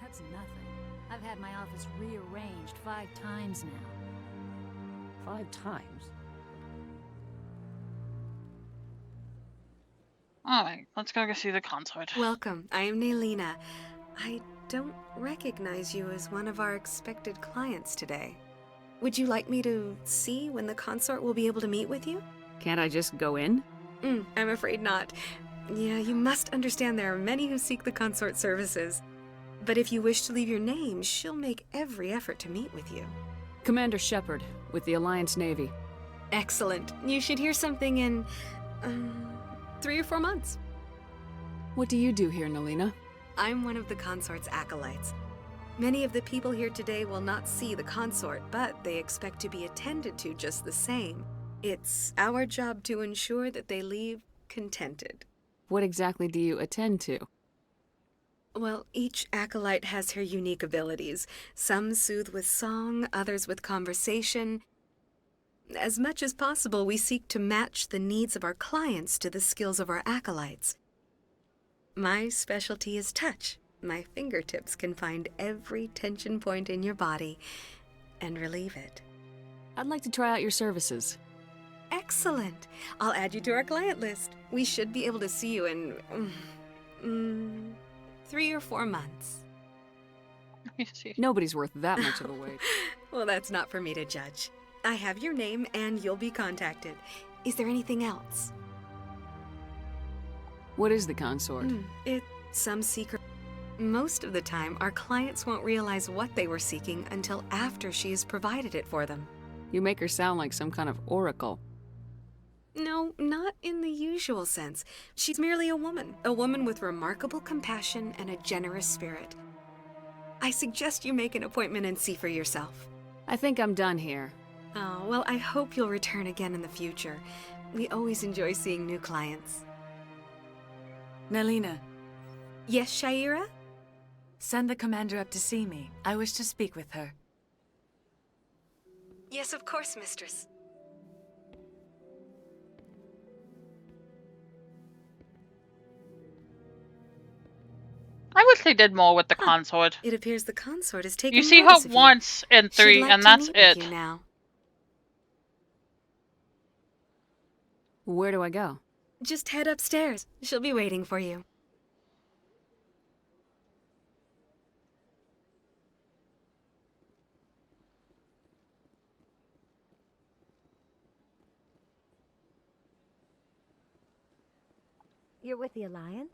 That's nothing. I've had my office rearranged 5 times now. 5 times? Alright, let's go see the consort. Welcome, I am Nelina. I don't recognize you as one of our expected clients today. Would you like me to see when the consort will be able to meet with you? Can't I just go in? I'm afraid not. Yeah, you must understand there are many who seek the consort services. But if you wish to leave your name, she'll make every effort to meet with you. Commander Shepard, with the Alliance Navy. Excellent. You should hear something in 3 or 4 months. What do you do here, Nelina? I'm one of the consort's acolytes. Many of the people here today will not see the consort, but they expect to be attended to just the same. It's our job to ensure that they leave contented. What exactly do you attend to? Well, each acolyte has her unique abilities. Some soothe with song, others with conversation. As much as possible, we seek to match the needs of our clients to the skills of our acolytes. My specialty is touch. My fingertips can find every tension point in your body and relieve it. I'd like to try out your services. Excellent. I'll add you to our client list. We should be able to see you in 3 or 4 months. Nobody's worth that much of a wait. Well, that's not for me to judge. I have your name and you'll be contacted. Is there anything else? What is the consort? It's some secret. Most of the time, our clients won't realize what they were seeking until after she has provided it for them. You make her sound like some kind of oracle. No, not in the usual sense. She's merely a woman with remarkable compassion and a generous spirit. I suggest you make an appointment and see for yourself. I think I'm done here. Oh, well, I hope you'll return again in the future. We always enjoy seeing new clients. Nelina. Yes, Shaira? Send the commander up to see me. I wish to speak with her. Yes, of course, mistress. I wish they did more with the consort. It appears the consort is taking You see her once in 3, and that's it. Now. Where do I go? Just head upstairs. She'll be waiting for you. You're with the Alliance?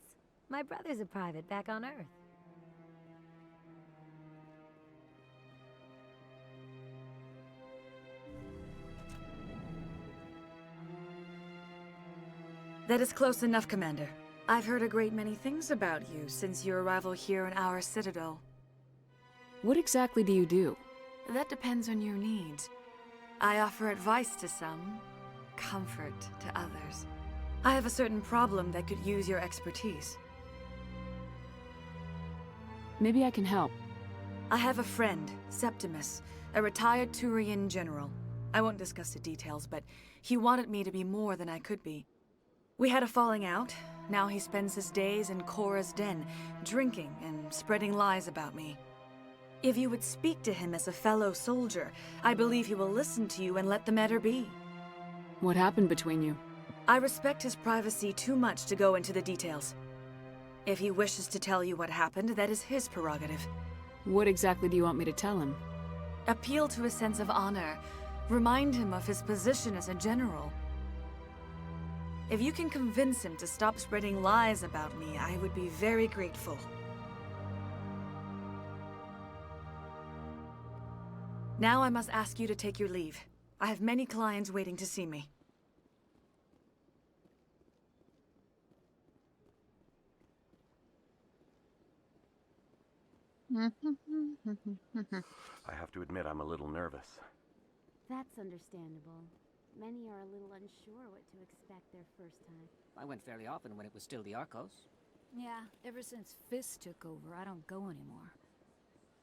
My brother's a private back on Earth. That is close enough, Commander. I've heard a great many things about you since your arrival here in our citadel. What exactly do you do? That depends on your needs. I offer advice to some, comfort to others. I have a certain problem that could use your expertise. Maybe I can help. I have a friend, Septimus, a retired Turian general. I won't discuss the details, but he wanted me to be more than I could be. We had a falling out. Now he spends his days in Korra's den, drinking and spreading lies about me. If you would speak to him as a fellow soldier, I believe he will listen to you and let the matter be. What happened between you? I respect his privacy too much to go into the details. If he wishes to tell you what happened, that is his prerogative. What exactly do you want me to tell him? Appeal to his sense of honor. Remind him of his position as a general. If you can convince him to stop spreading lies about me, I would be very grateful. Now I must ask you to take your leave. I have many clients waiting to see me. I have to admit I'm a little nervous. That's understandable. Many are a little unsure what to expect their first time. I went fairly often when it was still the Arcos. Yeah, ever since Fist took over, I don't go anymore.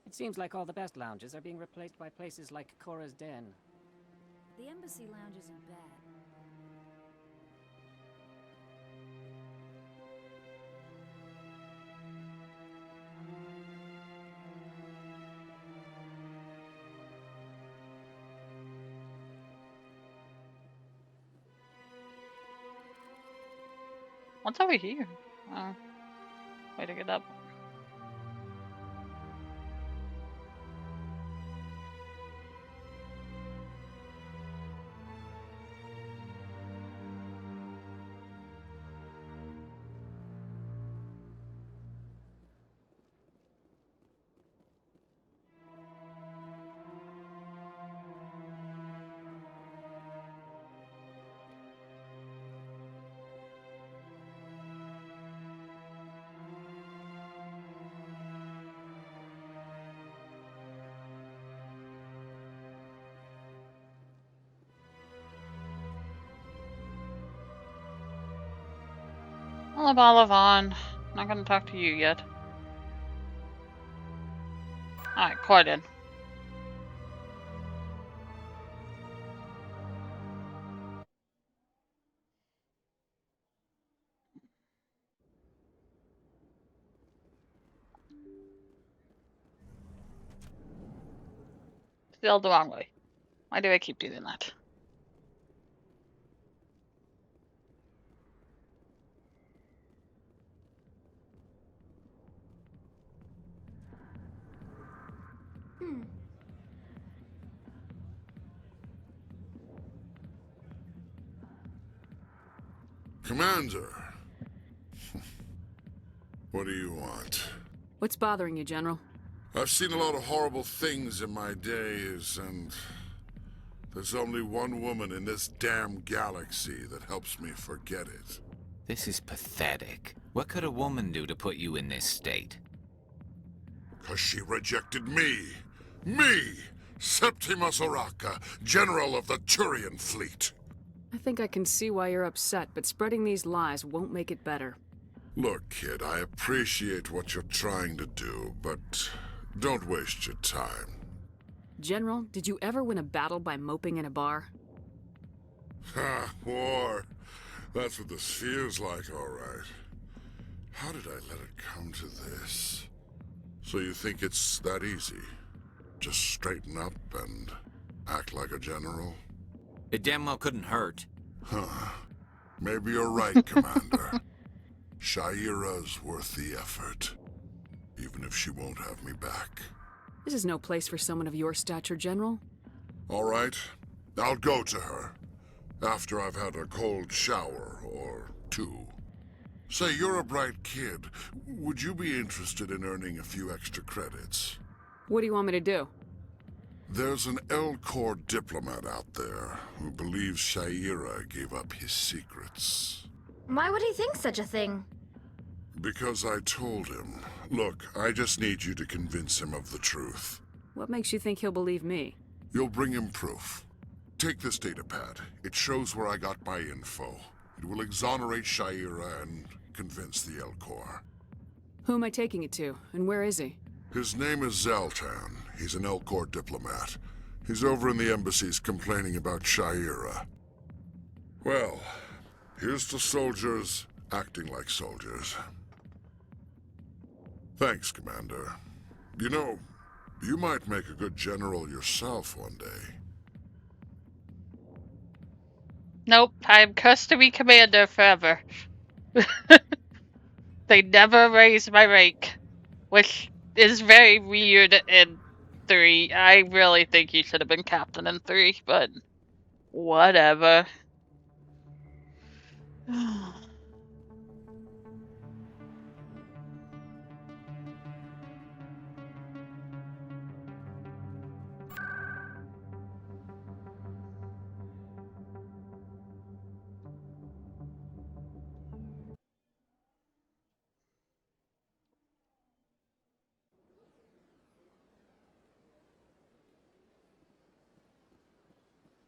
It seems like all the best lounges are being replaced by places like Cora's Den. The Embassy Lounge isn't bad. What's over here? Oh, way to get up. Olivon, not gonna talk to you yet. Alright, Corden. Still the wrong way. Why do I keep doing that? Commander! What do you want? What's bothering you, General? I've seen a lot of horrible things in my days, and there's only one woman in this damn galaxy that helps me forget it. This is pathetic. What could a woman do to put you in this state? 'Cause she rejected me! Me! Septimus Oraka, General of the Turian Fleet! I think I can see why you're upset, but spreading these lies won't make it better. Look, kid, I appreciate what you're trying to do, but don't waste your time. General, did you ever win a battle by moping in a bar? Ha, war. That's what this feels like, all right. How did I let it come to this? So you think it's that easy? Just straighten up and act like a general? It damn well couldn't hurt. Huh. Maybe you're right, Commander. Sha'ira's worth the effort, even if she won't have me back. This is no place for someone of your stature, General. All right, I'll go to her, after I've had a cold shower or two. Say, you're a bright kid. Would you be interested in earning a few extra credits? What do you want me to do? There's an Elcor diplomat out there who believes Sha'ira gave up his secrets. Why would he think such a thing? Because I told him. Look, I just need you to convince him of the truth. What makes you think he'll believe me? You'll bring him proof. Take this datapad. It shows where I got my info. It will exonerate Sha'ira and convince the Elcor. Who am I taking it to, and where is he? His name is Zaltan. He's an Elcor diplomat. He's over in the embassies complaining about Sha'ira. Well, here's to soldiers acting like soldiers. Thanks, Commander. You know, you might make a good general yourself one day. Nope, I am cursed to be commander forever. They never raised my rank, which is very weird in 3. I really think you should have been captain in 3, but whatever.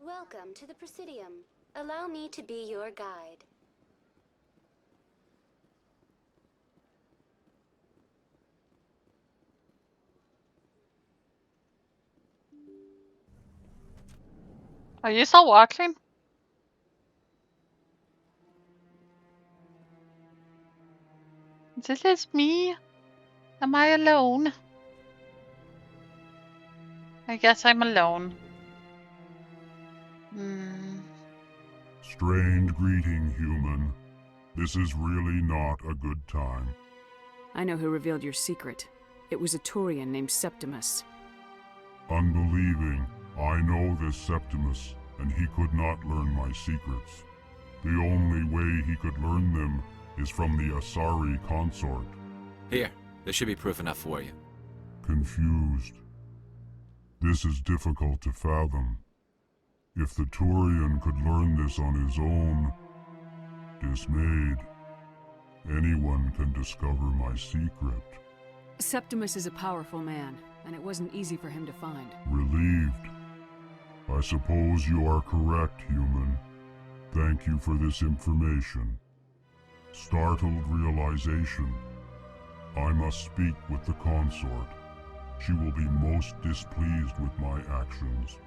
Welcome to the Presidium. Allow me to be your guide. Are you still watching? This is me? Am I alone? I guess I'm alone. Strained greeting, human. This is really not a good time. I know who revealed your secret. It was a Turian named Septimus. Unbelieving, I know this Septimus, and he could not learn my secrets. The only way he could learn them is from the Asari consort. Here, there should be proof enough for you. Confused. This is difficult to fathom. If the Turian could learn this on his own, dismayed, anyone can discover my secret. Septimus is a powerful man, and it wasn't easy for him to find. Relieved. I suppose you are correct, human. Thank you for this information. Startled realization. I must speak with the consort. She will be most displeased with my actions.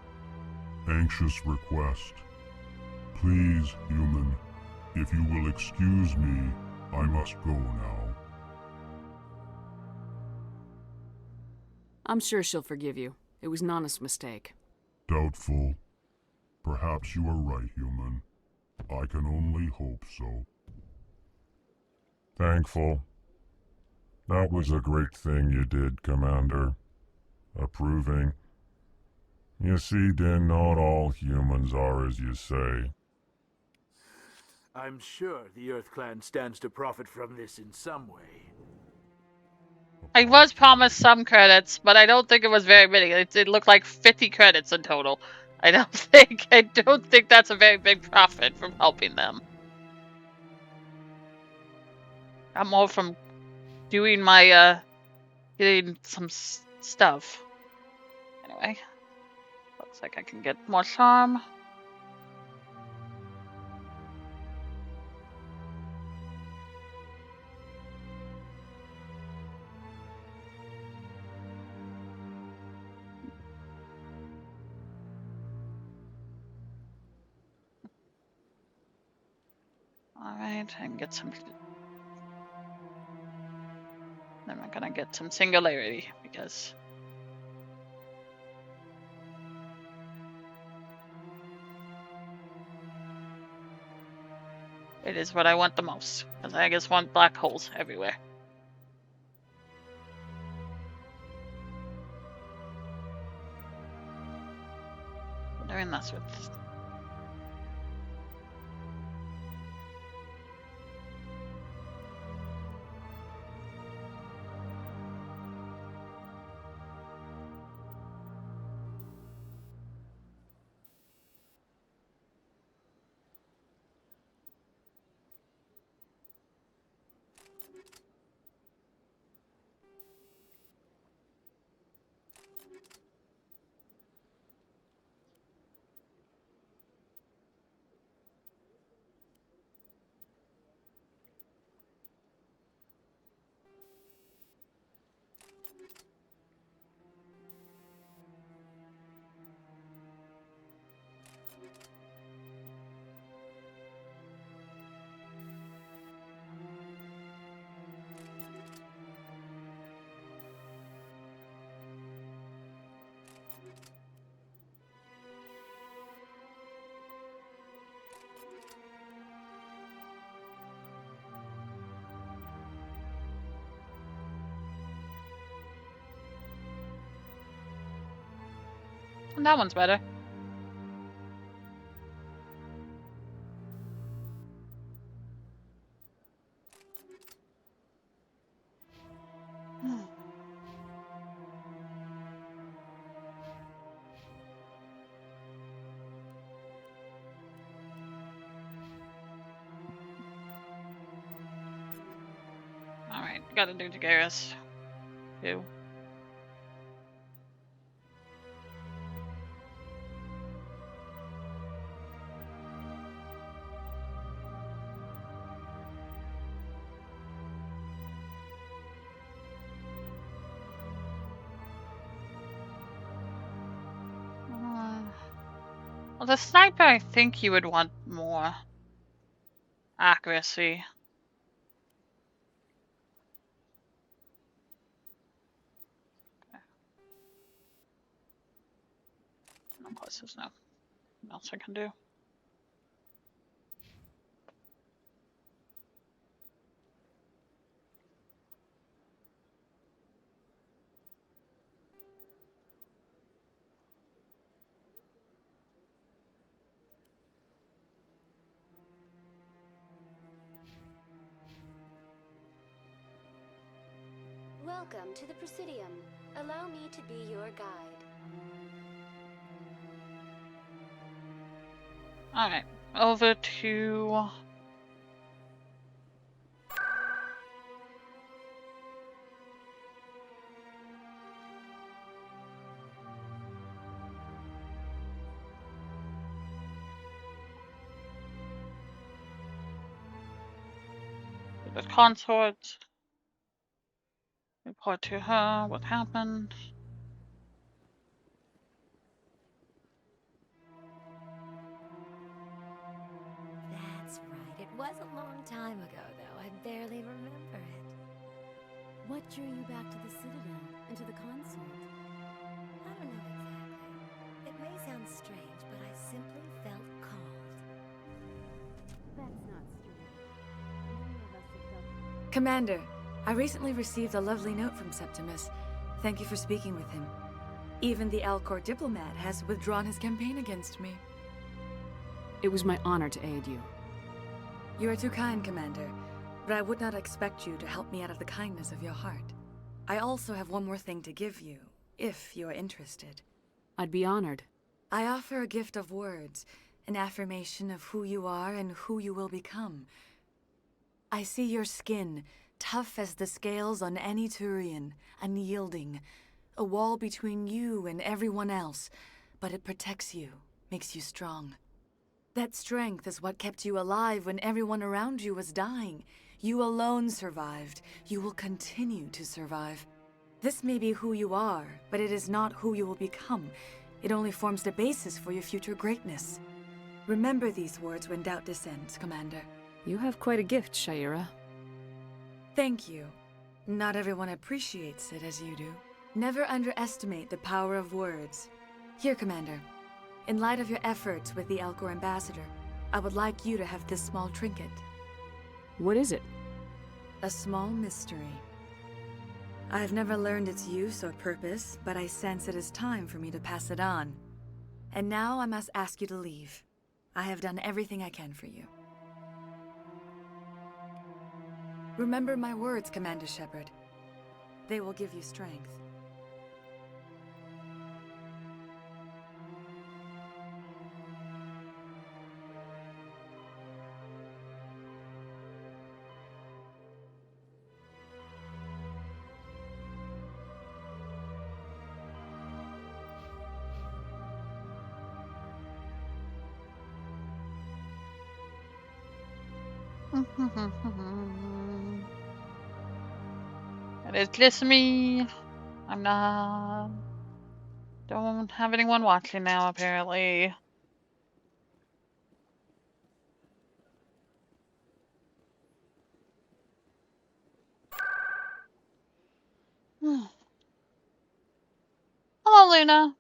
Anxious request. Please, human, if you will excuse me, I must go now. I'm sure she'll forgive you. It was Nana's mistake. Doubtful. Perhaps you are right, human. I can only hope so. Thankful. That was a great thing you did, Commander. Approving. You see, Din, not all humans are as you say. I'm sure the Earth Clan stands to profit from this in some way. I was promised some credits, but I don't think it was very many. It looked like 50 credits in total. I don't think that's a very big profit from helping them. I'm more from doing my, getting some stuff. Anyway. Looks like I can get more charm. Alright, I can get some... Then we're gonna get some singularity, because... it is what I want the most, because I just want black holes everywhere. We're doing this with... That one's better. Alright, gotta do Dagaris. Too. Well, the sniper, I think you would want more accuracy. No pluses, no. What else I can do? Welcome to the Presidium. Allow me to be your guide. Alright, over to... the consort. Report to her what happened. That's right. It was a long time ago, though. I barely remember it. What drew you back to the Citadel and to the consort? I don't know exactly. It may sound strange, but I simply felt called. That's not strange. Many of us have felt... Commander, I recently received a lovely note from Septimus. Thank you for speaking with him. Even the Alcor diplomat has withdrawn his campaign against me. It was my honor to aid you. You are too kind, Commander, but I would not expect you to help me out of the kindness of your heart. I also have one more thing to give you, if you are interested. I'd be honored. I offer a gift of words, an affirmation of who you are and who you will become. I see your skin, tough as the scales on any Turian, unyielding, a wall between you and everyone else, but it protects you, makes you strong. That strength is what kept you alive when everyone around you was dying. You alone survived. You will continue to survive. This may be who you are, but it is not who you will become. It only forms the basis for your future greatness. Remember these words when doubt descends, Commander. You have quite a gift, Sha'ira. Thank you. Not everyone appreciates it as you do. Never underestimate the power of words. Here, Commander. In light of your efforts with the Alcor ambassador, I would like you to have this small trinket. What is it? A small mystery. I have never learned its use or purpose, but I sense it is time for me to pass it on. And now I must ask you to leave. I have done everything I can for you. Remember my words, Commander Shepard. They will give you strength. It is just me. I'm not... Don't have anyone watching now, apparently. Hello, Luna.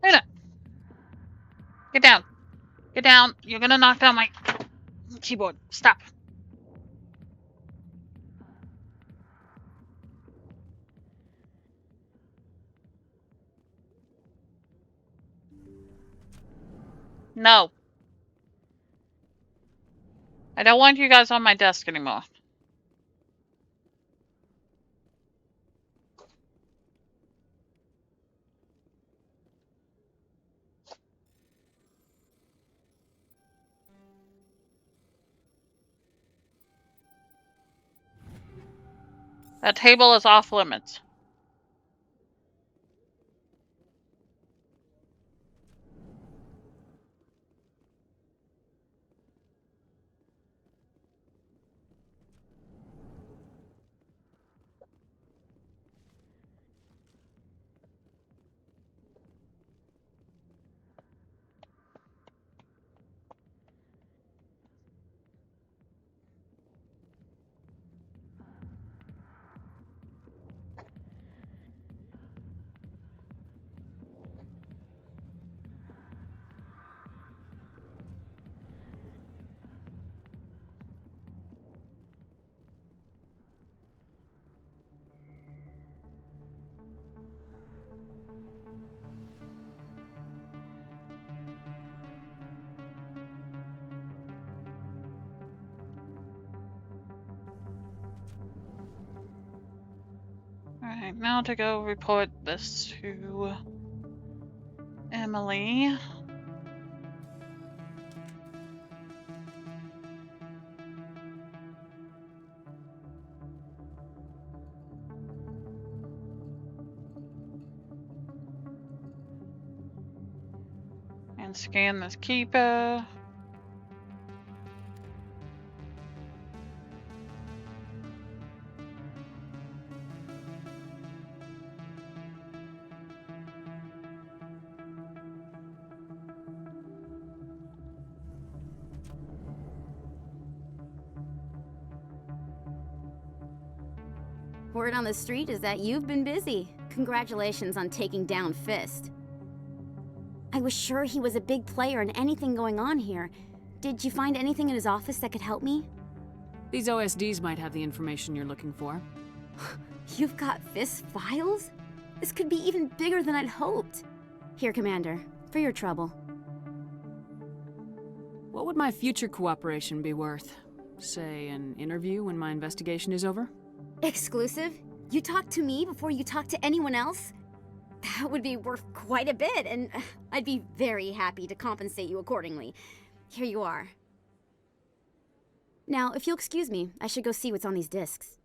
Luna! Get down. Get down. You're gonna knock down my keyboard. Stop. No. I don't want you guys on my desk anymore. That table is off limits. Alright, now to go report this to Emily. And scan this keeper. Word on the street is that you've been busy. Congratulations on taking down Fist. I was sure he was a big player in anything going on here. Did you find anything in his office that could help me? These OSDs might have the information you're looking for. You've got Fist's files? This could be even bigger than I'd hoped. Here, Commander, for your trouble. What would my future cooperation be worth? Say, an interview when my investigation is over? Exclusive? You talk to me before you talk to anyone else? That would be worth quite a bit, and I'd be very happy to compensate you accordingly. Here you are. Now, if you'll excuse me, I should go see what's on these discs.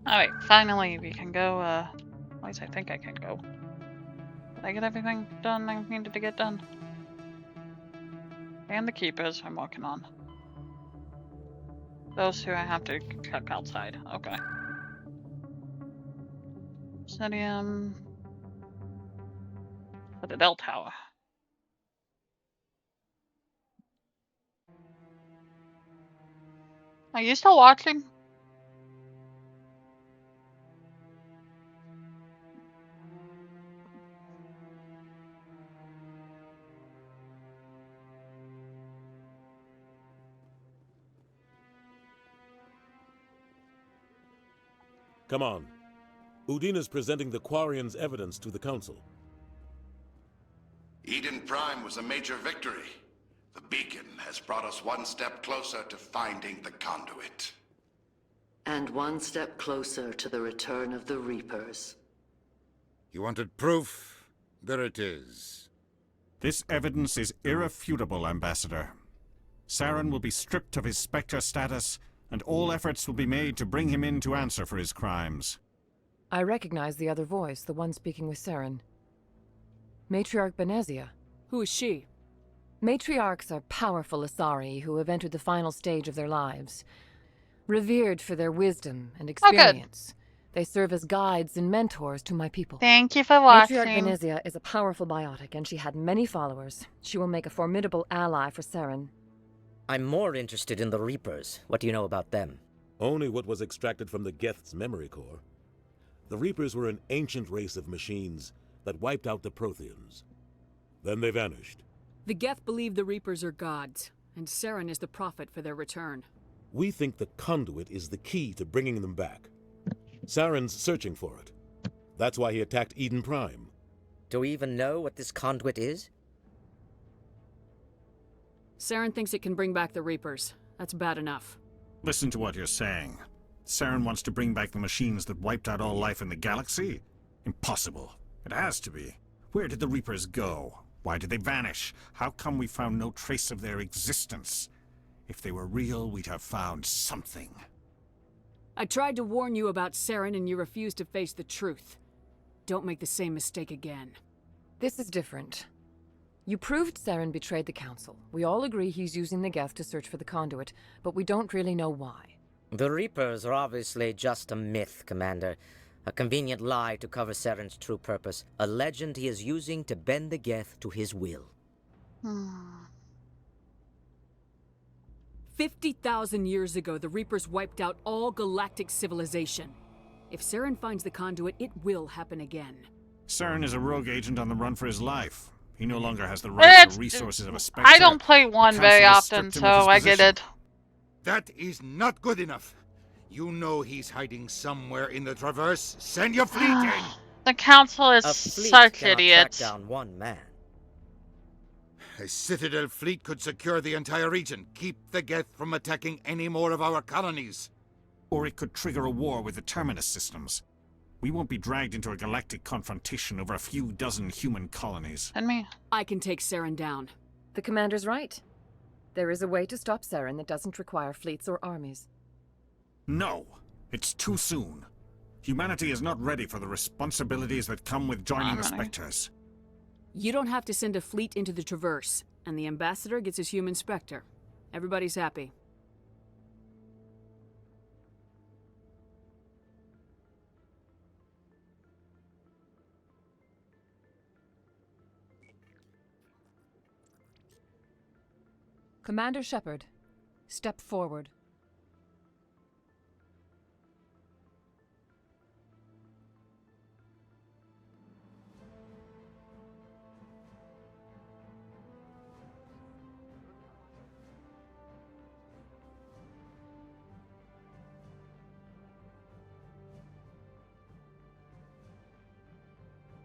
Alright, finally we can go, at least I think I can go. Did I get everything done I needed to get done? And the keepers I'm working on. Those two I have to check outside. Okay. Stadium. For the Dell Tower. Are you still watching? Come on. Udina's presenting the Quarians' evidence to the Council. Eden Prime was a major victory. The beacon has brought us one step closer to finding the conduit. And one step closer to the return of the Reapers. You wanted proof? There it is. This evidence is irrefutable, Ambassador. Saren will be stripped of his Spectre status, and all efforts will be made to bring him in to answer for his crimes. I recognize the other voice, the one speaking with Saren. Matriarch Benezia. Who is she? Matriarchs are powerful Asari who have entered the final stage of their lives. Revered for their wisdom and experience. They serve as guides and mentors to my people. Thank you for watching. Matriarch Benezia is a powerful biotic, and she had many followers. She will make a formidable ally for Saren. I'm more interested in the Reapers. What do you know about them? Only what was extracted from the Geth's memory core. The Reapers were an ancient race of machines that wiped out the Protheans. Then they vanished. The Geth believe the Reapers are gods, and Saren is the prophet for their return. We think the Conduit is the key to bringing them back. Saren's searching for it. That's why he attacked Eden Prime. Do we even know what this Conduit is? Saren thinks it can bring back the Reapers. That's bad enough. Listen to what you're saying. Saren wants to bring back the machines that wiped out all life in the galaxy? Impossible. It has to be. Where did the Reapers go? Why did they vanish? How come we found no trace of their existence? If they were real, we'd have found something. I tried to warn you about Saren and you refused to face the truth. Don't make the same mistake again. This is different. You proved Saren betrayed the Council. We all agree he's using the Geth to search for the Conduit, but we don't really know why. The Reapers are obviously just a myth, Commander. A convenient lie to cover Saren's true purpose. A legend he is using to bend the Geth to his will. 50,000 years ago, the Reapers wiped out all galactic civilization. If Saren finds the Conduit, it will happen again. Saren is a rogue agent on the run for his life. He no longer has the rights or resources of a Spectre. I don't play one very often, so I get it. That is not good enough. You know he's hiding somewhere in the Traverse. Send your fleet in! The Council is A fleet such cannot idiots. track down one man. A Citadel fleet could secure the entire region, keep the Geth from attacking any more of our colonies. Or it could trigger a war with the Terminus systems. We won't be dragged into a galactic confrontation over a few dozen human colonies. And me. I can take Saren down. The Commander's right. There is a way to stop Saren that doesn't require fleets or armies. No! It's too soon. Humanity is not ready for the responsibilities that come with joining the Spectres. You don't have to send a fleet into the Traverse, and the Ambassador gets his human Spectre. Everybody's happy. Commander Shepard, step forward.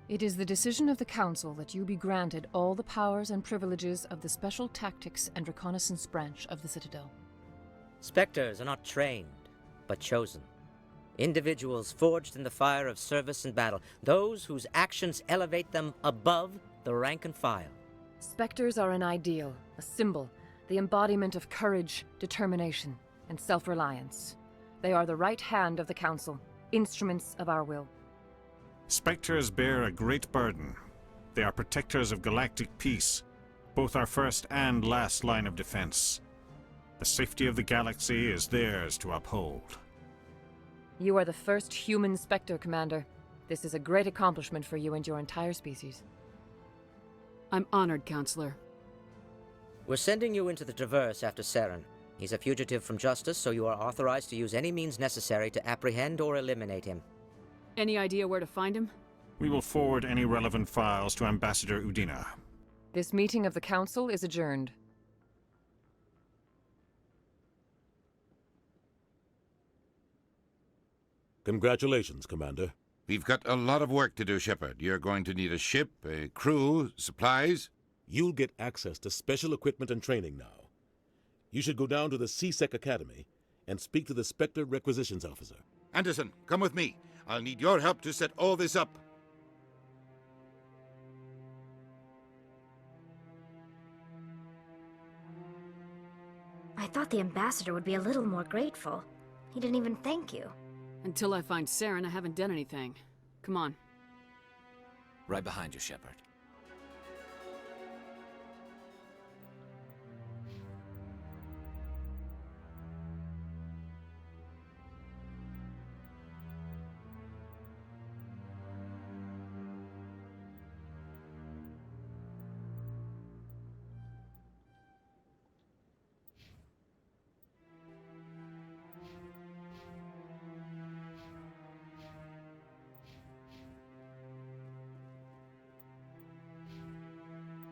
It is the decision of the Council that you be granted all the powers and privileges of the Special Tactics and Reconnaissance Branch of the Citadel. Spectres are not trained, but chosen. Individuals forged in the fire of service and battle, those whose actions elevate them above the rank and file. Spectres are an ideal, a symbol, the embodiment of courage, determination, and self-reliance. They are the right hand of the Council, instruments of our will. Spectres bear a great burden. They are protectors of galactic peace, both our first and last line of defense. The safety of the galaxy is theirs to uphold. You are the first human Spectre, Commander. This is a great accomplishment for you and your entire species. I'm honored, Counselor. We're sending you into the Traverse after Saren. He's a fugitive from justice, so you are authorized to use any means necessary to apprehend or eliminate him. Any idea where to find him? We will forward any relevant files to Ambassador Udina. This meeting of the Council is adjourned. Congratulations, Commander. We've got a lot of work to do, Shepard. You're going to need a ship, a crew, supplies. You'll get access to special equipment and training now. You should go down to the CSEC Academy and speak to the Spectre Requisitions Officer. Anderson, come with me. I'll need your help to set all this up. I thought the ambassador would be a little more grateful. He didn't even thank you. Until I find Saren, I haven't done anything. Come on. Right behind you, Shepard.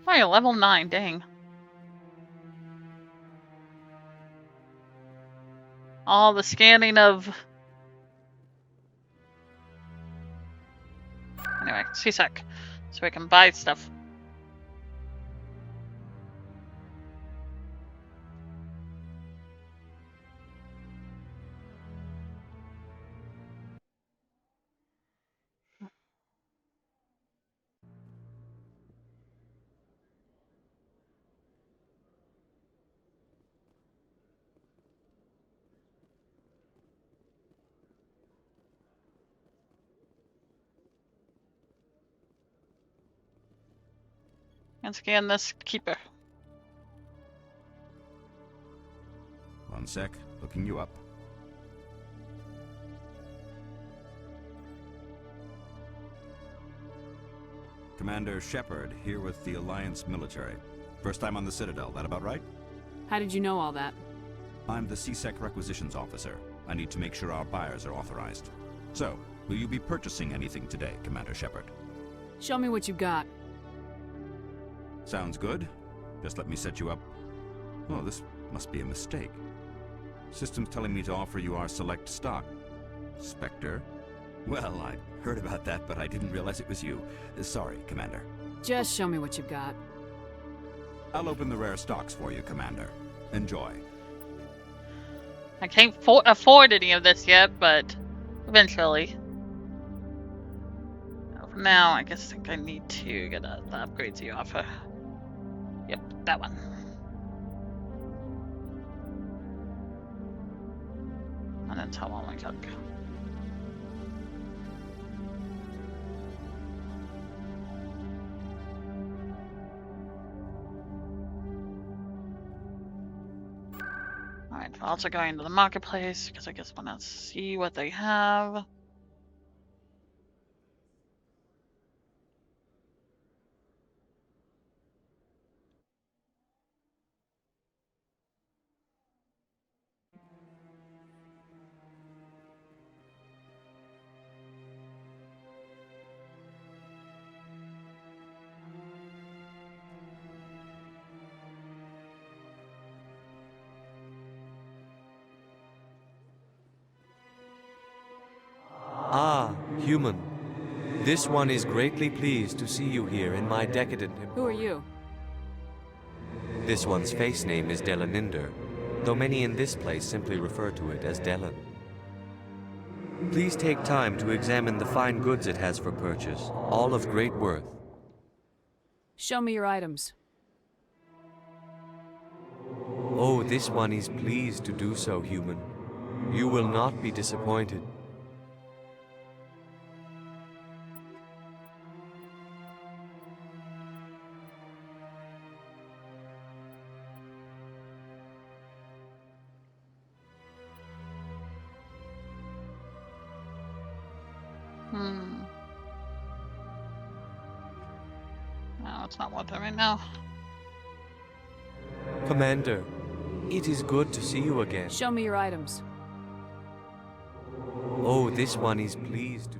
Oh, you're level 9, dang. All the scanning of... Anyway, C-Sec. So we can buy stuff. And scan this keeper. One sec, looking you up. Commander Shepard, here with the Alliance military. First time on the Citadel, that about right? How did you know all that? I'm the C-Sec Requisitions Officer. I need to make sure our buyers are authorized. So, will you be purchasing anything today, Commander Shepard? Show me what you got. Sounds good. Just let me set you up. Oh, this must be a mistake. System's telling me to offer you our select stock. Spectre? Well, I heard about that, but I didn't realize it was you. Sorry, Commander. Just show me what you've got. I'll open the rare stocks for you, Commander. Enjoy. I can't afford any of this yet, but eventually. For now, I guess I think I need to get the upgrades you offer. Yep, that one. And then tell all my junk. Alright, we're also going to the marketplace because I guess I want to see what they have. Ah, human. This one is greatly pleased to see you here in my decadent... Who are you? This one's face name is Delaninder, though many in this place simply refer to it as Delan. Please take time to examine the fine goods it has for purchase, all of great worth. Show me your items. Oh, this one is pleased to do so, human. You will not be disappointed. No, it's not worth it right now. Commander, it is good to see you again. Show me your items. Oh, this one is pleased to...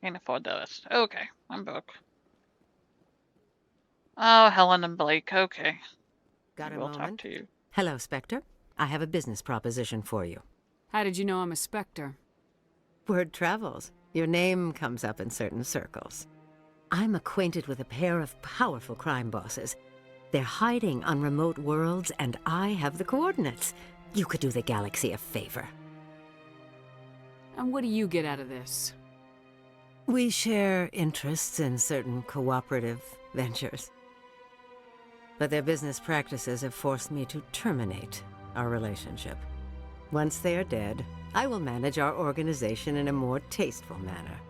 Can't afford those. Okay, I'm broke. Oh, Helen and Blake, okay. Got a We'll moment? talk to you. Hello, Spectre. I have a business proposition for you. How did you know I'm a Spectre? Word travels. Your name comes up in certain circles. I'm acquainted with a pair of powerful crime bosses. They're hiding on remote worlds, and I have the coordinates. You could do the galaxy a favor. And what do you get out of this? We share interests in certain cooperative ventures. But their business practices have forced me to terminate our relationship. Once they are dead, I will manage our organization in a more tasteful manner.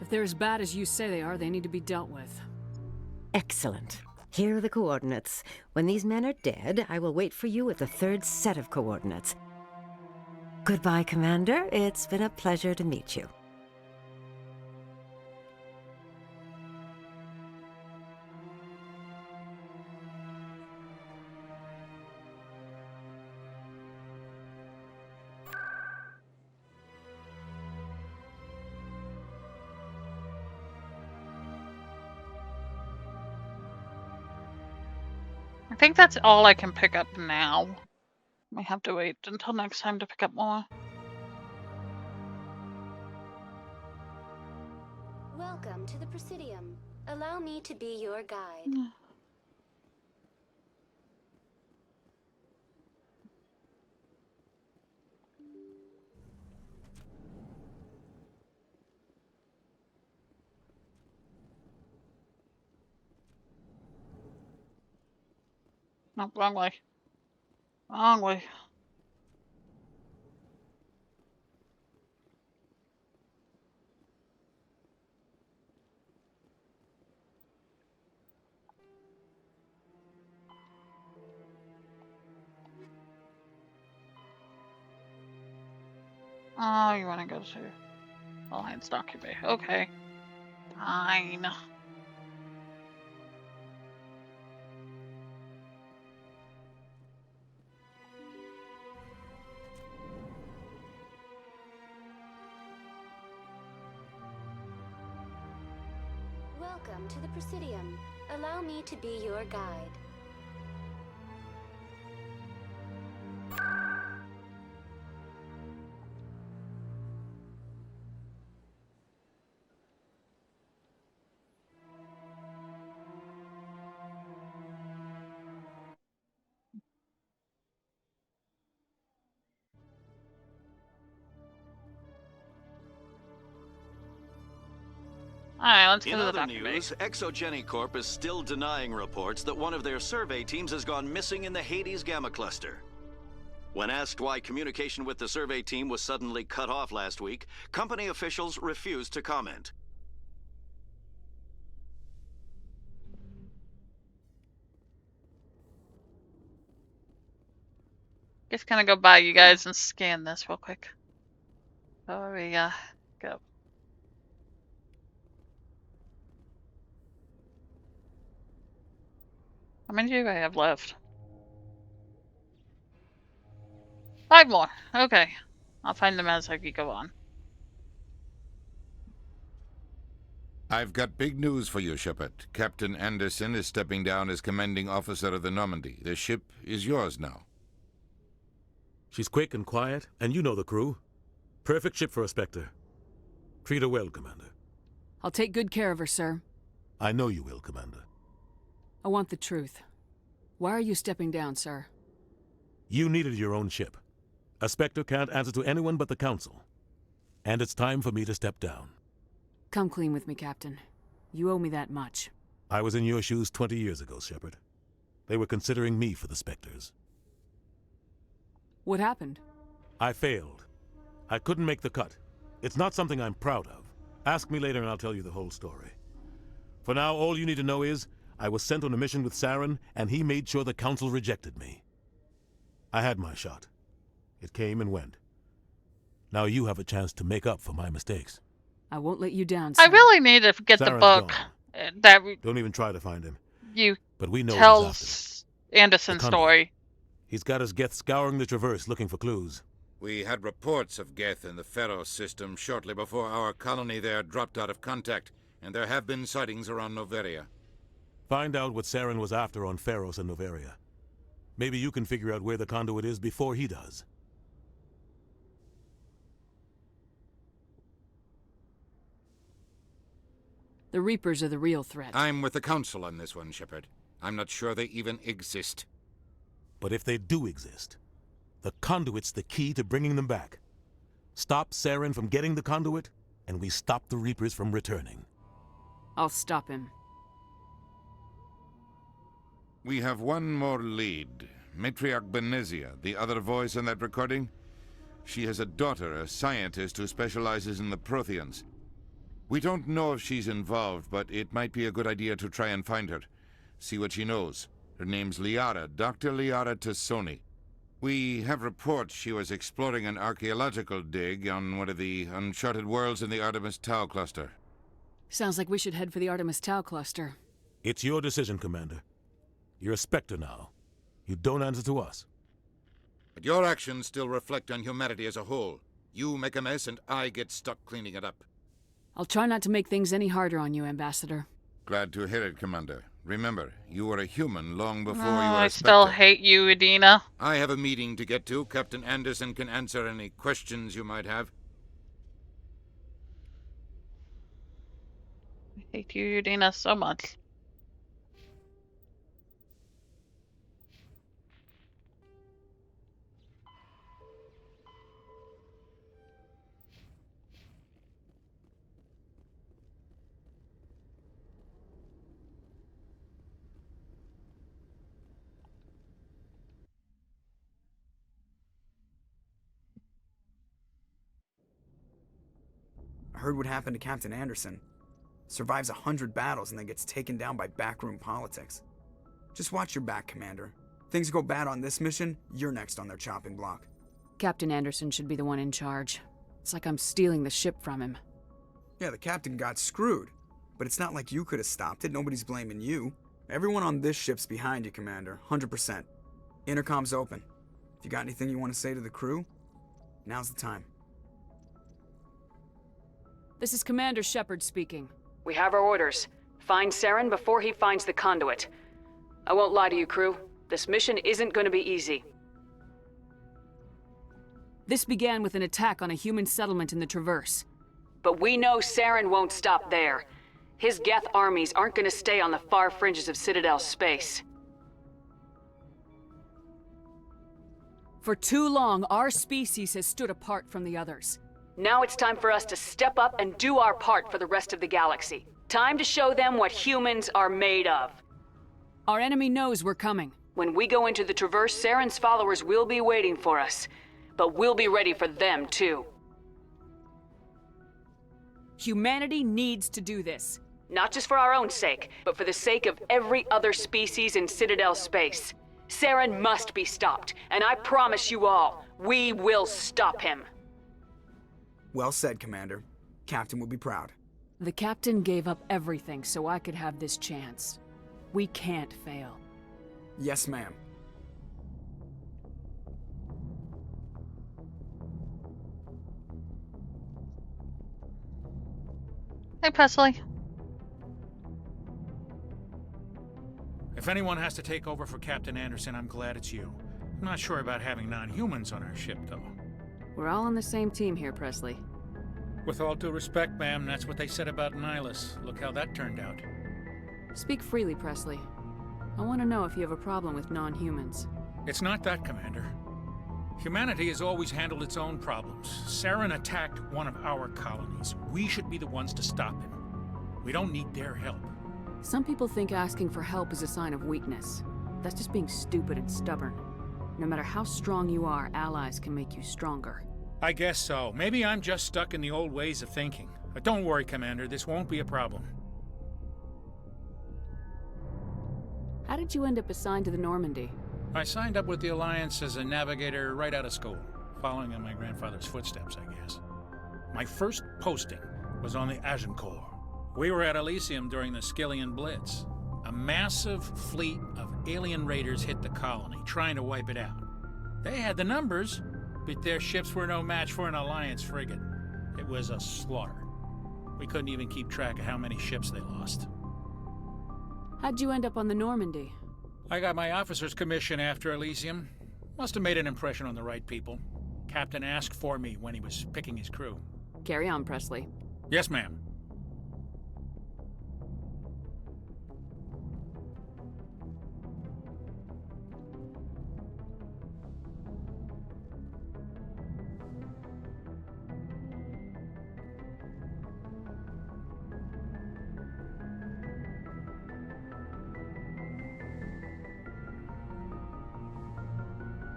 If they're as bad as you say they are, they need to be dealt with. Excellent. Here are the coordinates. When these men are dead, I will wait for you at the third set of coordinates. Goodbye, Commander. It's been a pleasure to meet you. I think that's all I can pick up now. I have to wait until next time to pick up more. Welcome to the Presidium. Allow me to be your guide. No, wrong way. Wrong way. Oh, you want to go to Alliance Docu Bay. Okay. Fine. Welcome to the Presidium. Allow me to be your guide. Alright, let's go In to the other Docu Bay. news, Exogeny Corp is still denying reports that one of their survey teams has gone missing in the Hades Gamma Cluster. When asked why communication with the survey team was suddenly cut off last week, company officials refused to comment. Just gonna go by you guys and scan this real quick. Before we go. How many do I have left? 5 more. Okay. I'll find them as I go on. I've got big news for you, Shepard. Captain Anderson is stepping down as commanding officer of the Normandy. The ship is yours now. She's quick and quiet, and you know the crew. Perfect ship for a Spectre. Treat her well, Commander. I'll take good care of her, sir. I know you will, Commander. I want the truth. Why are you stepping down, sir? You needed your own ship. A Spectre can't answer to anyone but the Council. And it's time for me to step down. Come clean with me, Captain. You owe me that much. I was in your shoes 20 years ago, Shepard. They were considering me for the Spectres. What happened? I failed. I couldn't make the cut. It's not something I'm proud of. Ask me later and I'll tell you the whole story. For now, all you need to know is, I was sent on a mission with Saren, and he made sure the Council rejected me. I had my shot. It came and went. Now you have a chance to make up for my mistakes. I won't let you down, sir. I really need to get the Saren's book that Don't even try to find him. you But we know who's tells after him. Anderson's The Conduit. story. He's got his Geth scouring the Traverse looking for clues. We had reports of Geth in the Pharos system shortly before our colony there dropped out of contact, and there have been sightings around Noveria. Find out what Saren was after on Pharos and Noveria. Maybe you can figure out where the Conduit is before he does. The Reapers are the real threat. I'm with the Council on this one, Shepard. I'm not sure they even exist. But if they do exist, the conduit's the key to bringing them back. Stop Saren from getting the conduit, and we stop the Reapers from returning. I'll stop him. We have one more lead. Matriarch Benezia, the other voice in that recording. She has a daughter, a scientist who specializes in the Protheans. We don't know if she's involved, but it might be a good idea to try and find her. See what she knows. Her name's Liara, Dr. Liara Tassoni. We have reports she was exploring an archaeological dig on one of the uncharted worlds in the Artemis Tau cluster. Sounds like we should head for the Artemis Tau cluster. It's your decision, Commander. You're a Spectre now. You don't answer to us. But your actions still reflect on humanity as a whole. You make a mess and I get stuck cleaning it up. I'll try not to make things any harder on you, Ambassador. Glad to hear it, Commander. Remember, you were a human long before you were I a still Spectre. hate you, Edina. I have a meeting to get to. Captain Anderson can answer any questions you might have. I hate you, Edina, so much. I heard what happened to Captain Anderson. Survives 100 battles and then gets taken down by backroom politics. Just watch your back, Commander. Things go bad on this mission, you're next on their chopping block. Captain Anderson should be the one in charge. It's like I'm stealing the ship from him. Yeah, the captain got screwed. But it's not like you could have stopped it. Nobody's blaming you. Everyone on this ship's behind you, Commander. 100%. Intercom's open. If you got anything you want to say to the crew, now's the time. This is Commander Shepard speaking. We have our orders. Find Saren before he finds the conduit. I won't lie to you, crew. This mission isn't going to be easy. This began with an attack on a human settlement in the Traverse. But we know Saren won't stop there. His Geth armies aren't going to stay on the far fringes of Citadel space. For too long, our species has stood apart from the others. Now it's time for us to step up and do our part for the rest of the galaxy. Time to show them what humans are made of. Our enemy knows we're coming. When we go into the Traverse, Saren's followers will be waiting for us. But we'll be ready for them, too. Humanity needs to do this. Not just for our own sake, but for the sake of every other species in Citadel space. Saren must be stopped, and I promise you all, we will stop him. Well said, Commander. Captain will be proud. The Captain gave up everything so I could have this chance. We can't fail. Yes, ma'am. Hey, Presley. If anyone has to take over for Captain Anderson, I'm glad it's you. I'm not sure about having non-humans on our ship, though. We're all on the same team here, Presley. With all due respect, ma'am, that's what they said about Nihilus. Look how that turned out. Speak freely, Presley. I want to know if you have a problem with non-humans. It's not that, Commander. Humanity has always handled its own problems. Saren attacked one of our colonies. We should be the ones to stop him. We don't need their help. Some people think asking for help is a sign of weakness. That's just being stupid and stubborn. No matter how strong you are, allies can make you stronger. I guess so. Maybe I'm just stuck in the old ways of thinking. But don't worry, Commander. This won't be a problem. How did you end up assigned to the Normandy? I signed up with the Alliance as a navigator right out of school, following in my grandfather's footsteps, I guess. My first posting was on the Agincourt. We were at Elysium during the Skillian Blitz. A massive fleet of alien raiders hit the colony, trying to wipe it out. They had the numbers, but their ships were no match for an Alliance frigate. It was a slaughter. We couldn't even keep track of how many ships they lost. How'd you end up on the Normandy? I got my officer's commission after Elysium. Must have made an impression on the right people. Captain asked for me when he was picking his crew. Carry on, Presley. Yes, ma'am.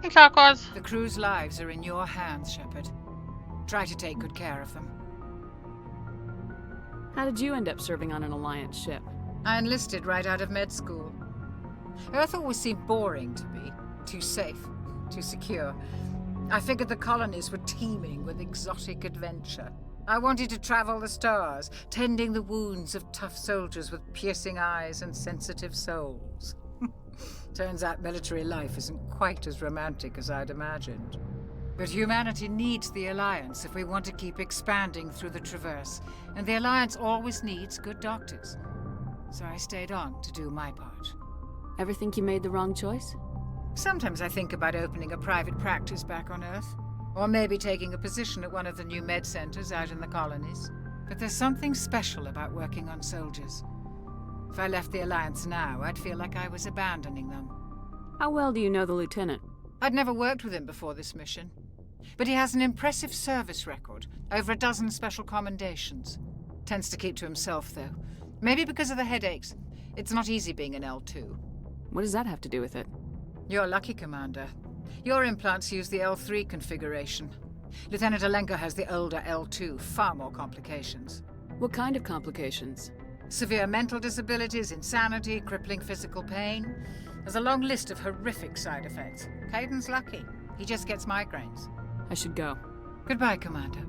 Hey, Tarkos. The crew's lives are in your hands, Shepard. Try to take good care of them. How did you end up serving on an Alliance ship? I enlisted right out of med school. Earth always seemed boring to me. Too safe, too secure. I figured the colonies were teeming with exotic adventure. I wanted to travel the stars, tending the wounds of tough soldiers with piercing eyes and sensitive souls. Turns out military life isn't quite as romantic as I'd imagined. But humanity needs the Alliance if we want to keep expanding through the Traverse, and the Alliance always needs good doctors. So I stayed on to do my part. Ever think you made the wrong choice? Sometimes I think about opening a private practice back on Earth, or maybe taking a position at one of the new med centers out in the colonies. But there's something special about working on soldiers. If I left the Alliance now, I'd feel like I was abandoning them. How well do you know the Lieutenant? I'd never worked with him before this mission. But he has an impressive service record, over a dozen special commendations. Tends to keep to himself, though. Maybe because of the headaches. It's not easy being an L2. What does that have to do with it? You're lucky, Commander. Your implants use the L3 configuration. Lieutenant Alenko has the older L2, far more complications. What kind of complications? Severe mental disabilities, insanity, crippling physical pain. There's a long list of horrific side effects. Kaiden's lucky. He just gets migraines. I should go. Goodbye, Commander.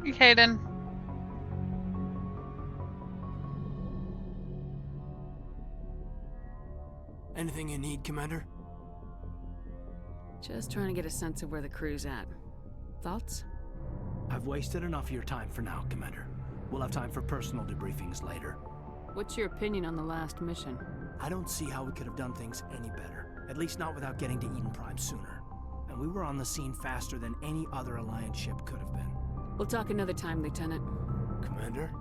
Kaiden. Anything you need, Commander? Just trying to get a sense of where the crew's at. Thoughts? I've wasted enough of your time for now, Commander. We'll have time for personal debriefings later. What's your opinion on the last mission? I don't see how we could have done things any better. At least not without getting to Eden Prime sooner. And we were on the scene faster than any other Alliance ship could have been. We'll talk another time, Lieutenant. Commander?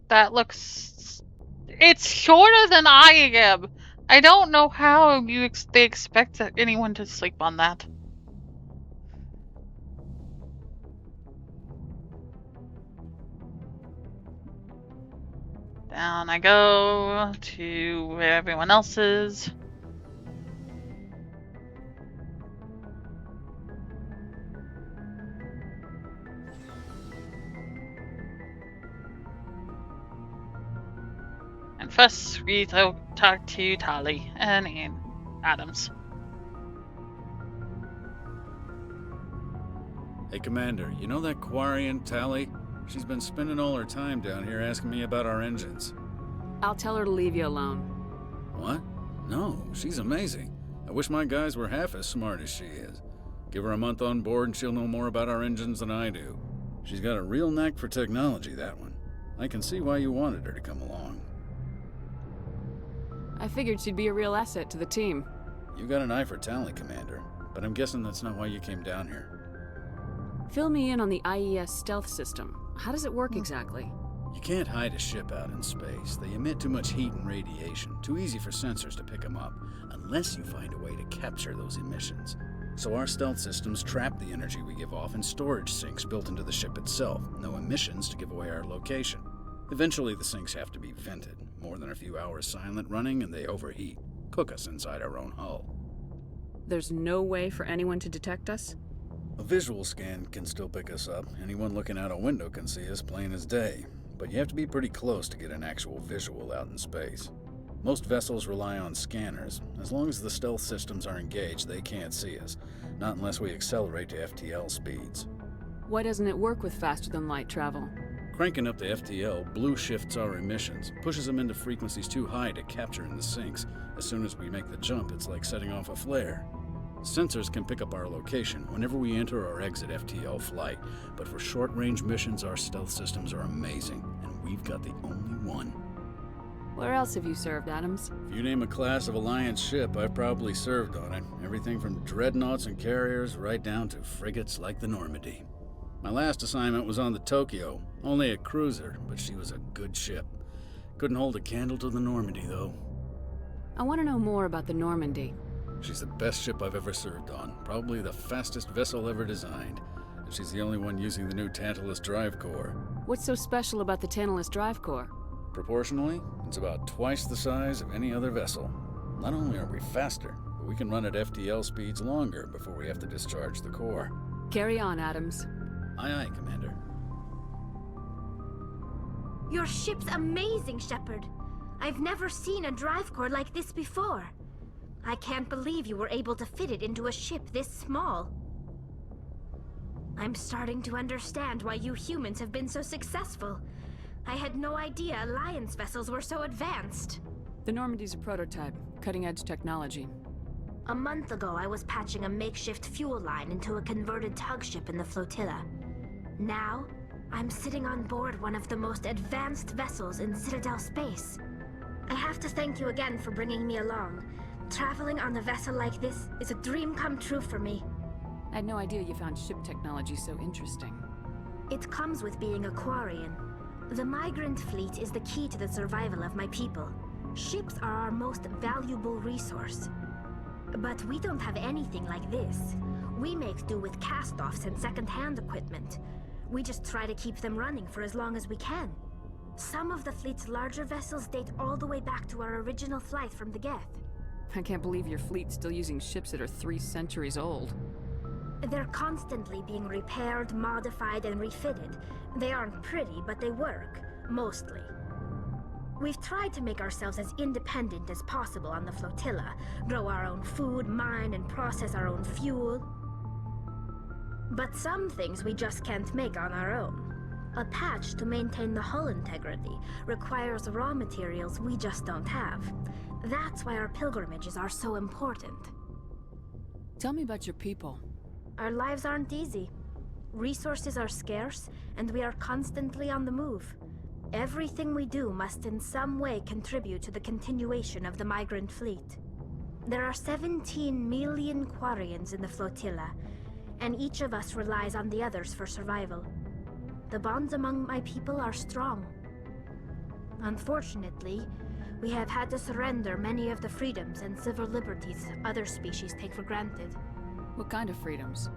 That looks... It's shorter than I am. I don't know how they expect anyone to sleep on that. Down I go to where everyone else is. And first we talk to Tali and Ian Adams. Hey, Commander, you know that Quarian, Tali? She's been spending all her time down here asking me about our engines. I'll tell her to leave you alone. What? No, she's amazing. I wish my guys were half as smart as she is. Give her a month on board and she'll know more about our engines than I do. She's got a real knack for technology, that one. I can see why you wanted her to come along. I figured she'd be a real asset to the team. You got an eye for talent, Commander, but I'm guessing that's not why you came down here. Fill me in on the IES stealth system. How does it work exactly? You can't hide a ship out in space. They emit too much heat and radiation. Too easy for sensors to pick them up, unless you find a way to capture those emissions. So our stealth systems trap the energy we give off in storage sinks built into the ship itself. No emissions to give away our location. Eventually the sinks have to be vented. More than a few hours silent running and they overheat. Cook us inside our own hull. There's no way for anyone to detect us? A visual scan can still pick us up. Anyone looking out a window can see us plain as day. But you have to be pretty close to get an actual visual out in space. Most vessels rely on scanners. As long as the stealth systems are engaged, they can't see us. Not unless we accelerate to FTL speeds. Why doesn't it work with faster-than-light travel? Cranking up the FTL blue shifts our emissions, pushes them into frequencies too high to capture in the sinks. As soon as we make the jump, it's like setting off a flare. Sensors can pick up our location whenever we enter or exit FTL flight, but for short-range missions, our stealth systems are amazing, and we've got the only one. Where else have you served, Adams? If you name a class of Alliance ship, I've probably served on it. Everything from dreadnoughts and carriers right down to frigates like the Normandy. My last assignment was on the Tokyo. Only a cruiser, but she was a good ship. Couldn't hold a candle to the Normandy, though. I want to know more about the Normandy. She's the best ship I've ever served on. Probably the fastest vessel ever designed. And she's the only one using the new Tantalus drive core. What's so special about the Tantalus drive core? Proportionally, it's about twice the size of any other vessel. Not only are we faster, but we can run at FTL speeds longer before we have to discharge the core. Carry on, Adams. Aye, aye, Commander. Your ship's amazing, Shepard. I've never seen a drive core like this before. I can't believe you were able to fit it into a ship this small. I'm starting to understand why you humans have been so successful. I had no idea Alliance vessels were so advanced. The Normandy's a prototype, cutting-edge technology. A month ago, I was patching a makeshift fuel line into a converted tug ship in the flotilla. Now, I'm sitting on board one of the most advanced vessels in Citadel space. I have to thank you again for bringing me along. Traveling on a vessel like this is a dream come true for me. I had no idea you found ship technology so interesting. It comes with being a Quarian. The migrant fleet is the key to the survival of my people. Ships are our most valuable resource. But we don't have anything like this. We make do with cast-offs and second-hand equipment. We just try to keep them running for as long as we can. Some of the fleet's larger vessels date all the way back to our original flight from the Geth. I can't believe your fleet's still using ships that are 3 centuries old. They're constantly being repaired, modified, and refitted. They aren't pretty, but they work, mostly. We've tried to make ourselves as independent as possible on the flotilla, grow our own food, mine and process our own fuel. But some things we just can't make on our own. A patch to maintain the hull integrity requires raw materials we just don't have. That's why our pilgrimages are so important. Tell me about your people. Our lives aren't easy. Resources are scarce, and we are constantly on the move. Everything we do must in some way contribute to the continuation of the migrant fleet. There are 17 million Quarians in the flotilla, and each of us relies on the others for survival. The bonds among my people are strong. Unfortunately, we have had to surrender many of the freedoms and civil liberties other species take for granted. What kind of freedoms?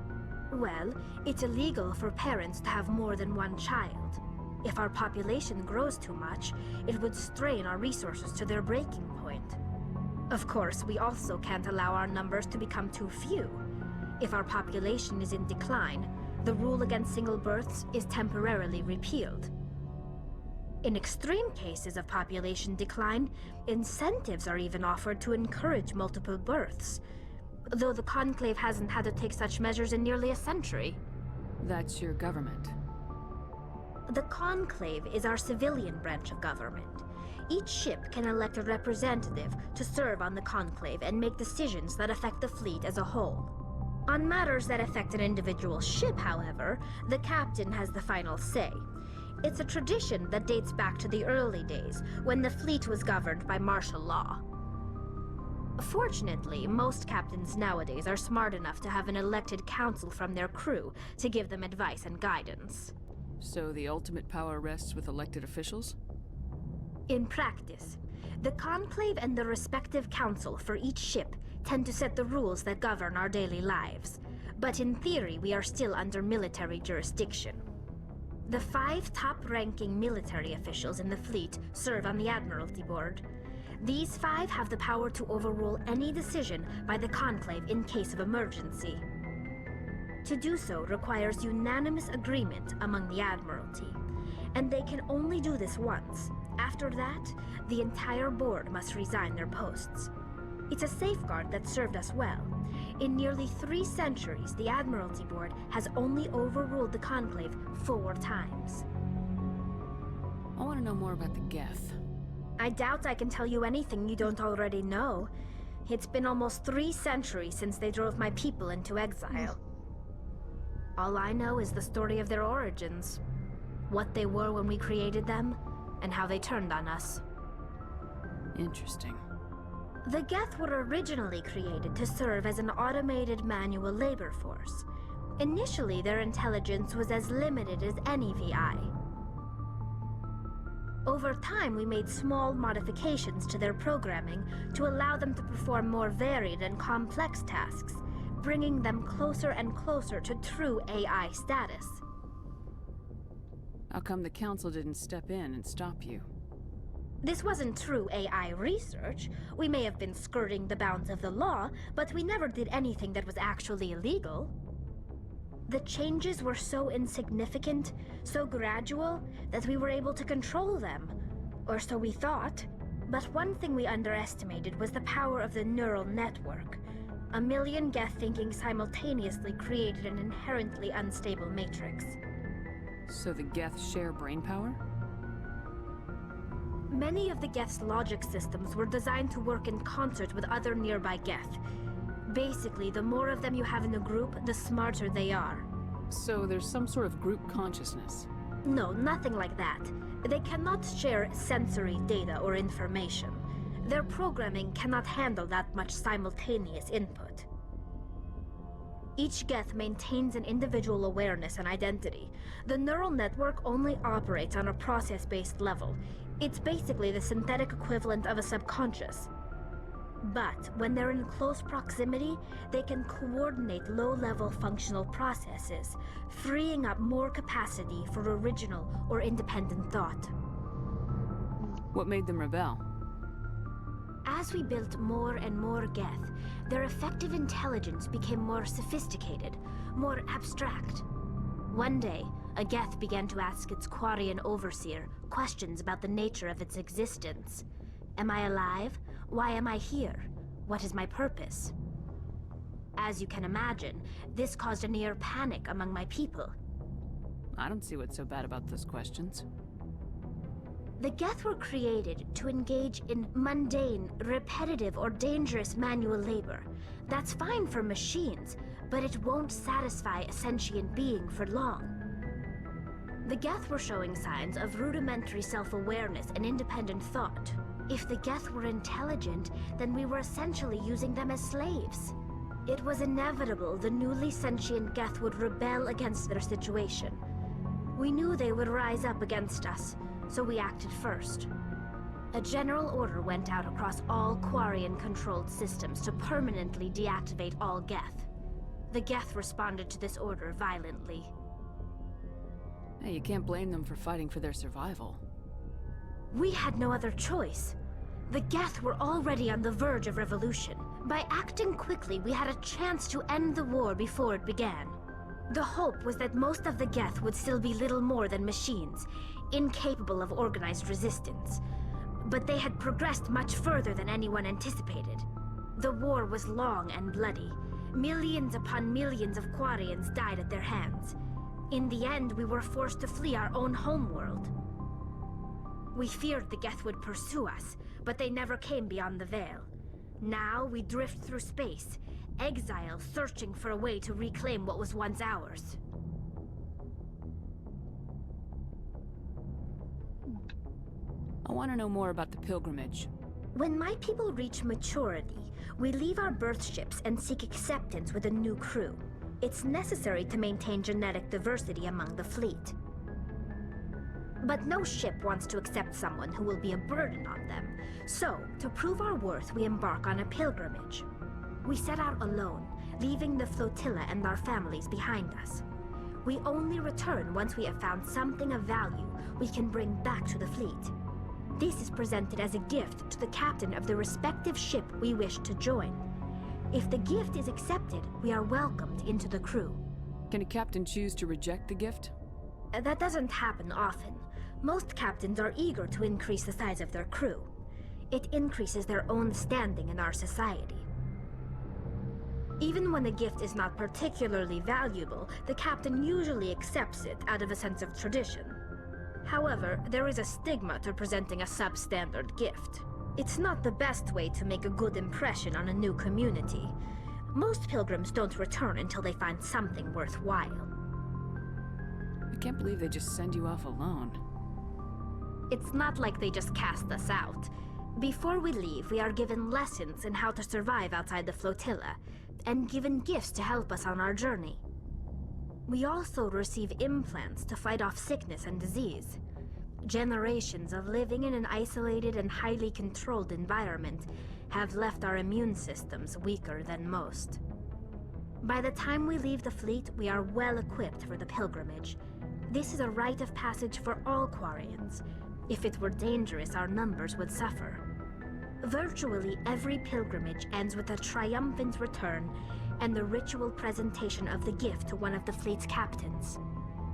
Well, it's illegal for parents to have more than one child. If our population grows too much, it would strain our resources to their breaking point. Of course, we also can't allow our numbers to become too few. If our population is in decline, the rule against single births is temporarily repealed. In extreme cases of population decline, incentives are even offered to encourage multiple births, though the Conclave hasn't had to take such measures in nearly a century. That's your government. The Conclave is our civilian branch of government. Each ship can elect a representative to serve on the Conclave and make decisions that affect the fleet as a whole. On matters that affect an individual ship, however, the captain has the final say. It's a tradition that dates back to the early days, when the fleet was governed by martial law. Fortunately, most captains nowadays are smart enough to have an elected council from their crew to give them advice and guidance. So the ultimate power rests with elected officials? In practice, the Conclave and the respective council for each ship tend to set the rules that govern our daily lives. But in theory, we are still under military jurisdiction. The 5 top-ranking military officials in the fleet serve on the Admiralty Board. These 5 have the power to overrule any decision by the Conclave in case of emergency. To do so requires unanimous agreement among the Admiralty, and they can only do this once. After that, the entire board must resign their posts. It's a safeguard that served us well. In nearly 3 centuries, the Admiralty Board has only overruled the Conclave 4 times. I want to know more about the Geth. I doubt I can tell you anything you don't already know. It's been almost 3 centuries since they drove my people into exile. All I know is the story of their origins, what they were when we created them, and how they turned on us. Interesting. The Geth were originally created to serve as an automated manual labor force. Initially, their intelligence was as limited as any VI. Over time, we made small modifications to their programming to allow them to perform more varied and complex tasks, bringing them closer and closer to true AI status. How come the Council didn't step in and stop you? This wasn't true AI research. We may have been skirting the bounds of the law, but we never did anything that was actually illegal. The changes were so insignificant, so gradual, that we were able to control them. Or so we thought. But one thing we underestimated was the power of the neural network. A million Geth thinking simultaneously created an inherently unstable matrix. So the Geth share brainpower? Many of the Geth's logic systems were designed to work in concert with other nearby Geth. Basically, the more of them you have in a group, the smarter they are. So there's some sort of group consciousness? No, nothing like that. They cannot share sensory data or information. Their programming cannot handle that much simultaneous input. Each Geth maintains an individual awareness and identity. The neural network only operates on a process-based level. It's basically the synthetic equivalent of a subconscious. But when they're in close proximity, they can coordinate low-level functional processes, freeing up more capacity for original or independent thought. What made them rebel? As we built more and more Geth, their effective intelligence became more sophisticated, more abstract. One day, a Geth began to ask its Quarian overseer questions about the nature of its existence. Am I alive? Why am I here? What is my purpose? As you can imagine, this caused a near panic among my people. I don't see what's so bad about those questions. The Geth were created to engage in mundane, repetitive, or dangerous manual labor. That's fine for machines, but it won't satisfy a sentient being for long. The Geth were showing signs of rudimentary self-awareness and independent thought. If the Geth were intelligent, then we were essentially using them as slaves. It was inevitable the newly sentient Geth would rebel against their situation. We knew they would rise up against us, so we acted first. A general order went out across all Quarian-controlled systems to permanently deactivate all Geth. The Geth responded to this order violently. Hey, you can't blame them for fighting for their survival. We had no other choice. The Geth were already on the verge of revolution. By acting quickly, we had a chance to end the war before it began. The hope was that most of the Geth would still be little more than machines, incapable of organized resistance. But they had progressed much further than anyone anticipated. The war was long and bloody. Millions upon millions of Quarians died at their hands. In the end, we were forced to flee our own homeworld. We feared the Geth would pursue us, but they never came beyond the Veil. Now we drift through space, exile searching for a way to reclaim what was once ours. I want to know more about the pilgrimage. When my people reach maturity, we leave our birth ships and seek acceptance with a new crew. It's necessary to maintain genetic diversity among the fleet. But no ship wants to accept someone who will be a burden on them. So, to prove our worth, we embark on a pilgrimage. We set out alone, leaving the flotilla and our families behind us. We only return once we have found something of value we can bring back to the fleet. This is presented as a gift to the captain of the respective ship we wish to join. If the gift is accepted, we are welcomed into the crew. Can a captain choose to reject the gift? That doesn't happen often. Most captains are eager to increase the size of their crew. It increases their own standing in our society. Even when the gift is not particularly valuable, the captain usually accepts it out of a sense of tradition. However, there is a stigma to presenting a substandard gift. It's not the best way to make a good impression on a new community. Most pilgrims don't return until they find something worthwhile. I can't believe they just send you off alone. It's not like they just cast us out. Before we leave, we are given lessons in how to survive outside the flotilla, and given gifts to help us on our journey. We also receive implants to fight off sickness and disease. Generations of living in an isolated and highly controlled environment have left our immune systems weaker than most. By the time we leave the fleet, we are well equipped for the pilgrimage. This is a rite of passage for all Quarians. If it were dangerous, our numbers would suffer. Virtually every pilgrimage ends with a triumphant return and the ritual presentation of the gift to one of the fleet's captains.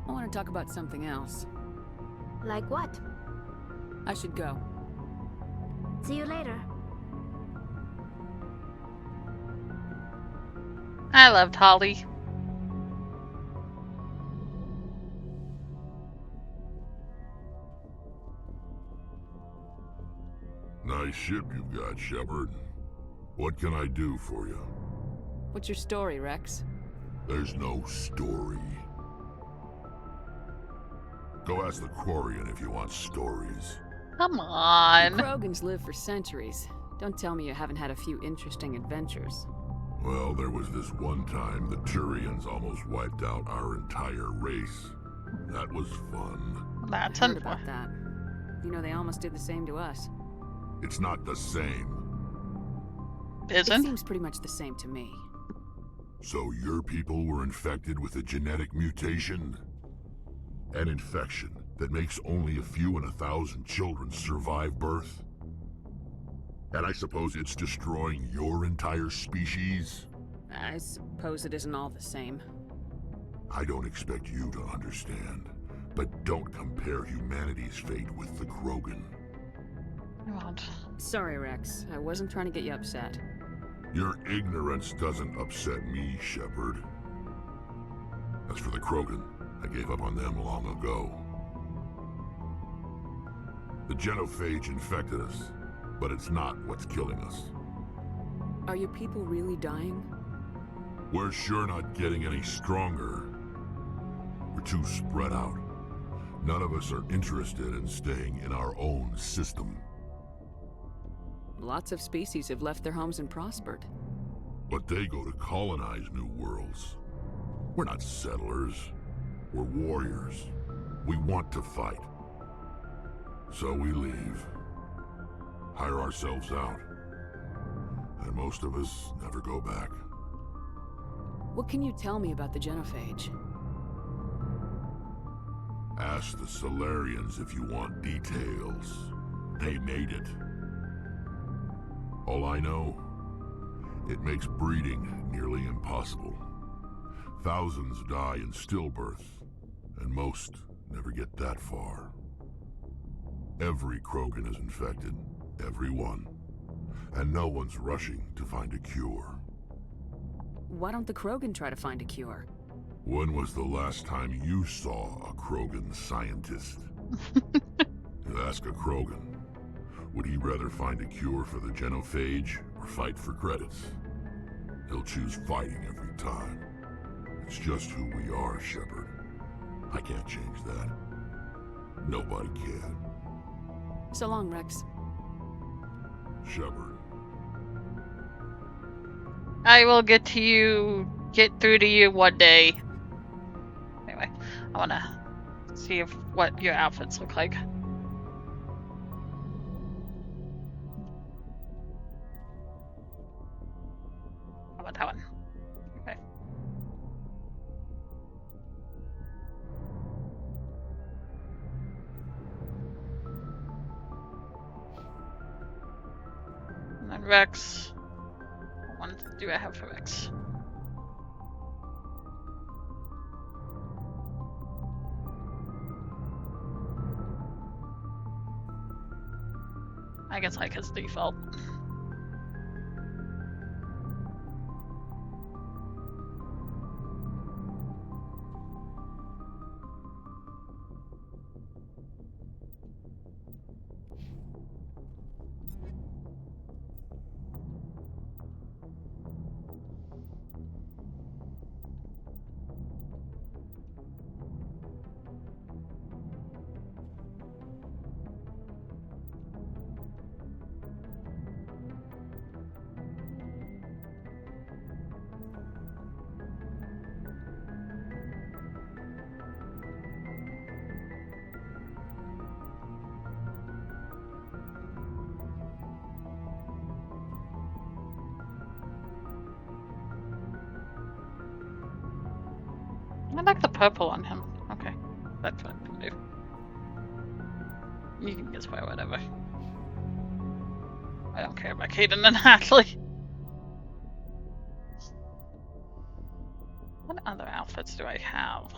I want to talk about something else. Like what? I should go. See you later. I loved Holly. Nice ship you've got, Shepard. What can I do for you? What's your story, Rex? There's no story. Go ask the Quarian if you want stories. Come on. The Krogans live for centuries. Don't tell me you haven't had a few interesting adventures. Well, there was this one time the Turians almost wiped out our entire race. That was fun. That's I heard about that. You know, they almost did the same to us. It's not the same. Isn't? It seems pretty much the same to me. So your people were infected with a genetic mutation? An infection that makes only a few in 1,000 children survive birth? And I suppose it's destroying your entire species? I suppose it isn't all the same. I don't expect you to understand, but don't compare humanity's fate with the Krogan. Sorry, Rex. I wasn't trying to get you upset. Your ignorance doesn't upset me, Shepard. As for the Krogan, I gave up on them long ago. The genophage infected us, but it's not what's killing us. Are your people really dying? We're sure not getting any stronger. We're too spread out. None of us are interested in staying in our own system. Lots of species have left their homes and prospered. But they go to colonize new worlds. We're not settlers. We're warriors. We want to fight. So we leave. Hire ourselves out. And most of us never go back. What can you tell me about the genophage? Ask the Solarians if you want details. They made it. All I know, it makes breeding nearly impossible. Thousands die in stillbirth, and most never get that far. Every Krogan is infected, every one, and no one's rushing to find a cure. Why don't the Krogan try to find a cure? When was the last time you saw a Krogan scientist? Ask a Krogan. Would he rather find a cure for the genophage or fight for credits? He'll choose fighting every time. It's just who we are, Shepard. I can't change that. Nobody can. So long, Rex. Shepard. I will get through to you one day. Anyway, I wanna see what your outfits look like. How about that one? Okay. And then Rex. What one do I have for Rex? I guess like his default. like the purple on him. Okay, that's what I can do. You can just wear whatever. I don't care about Caden and Ashley. What other outfits do I have?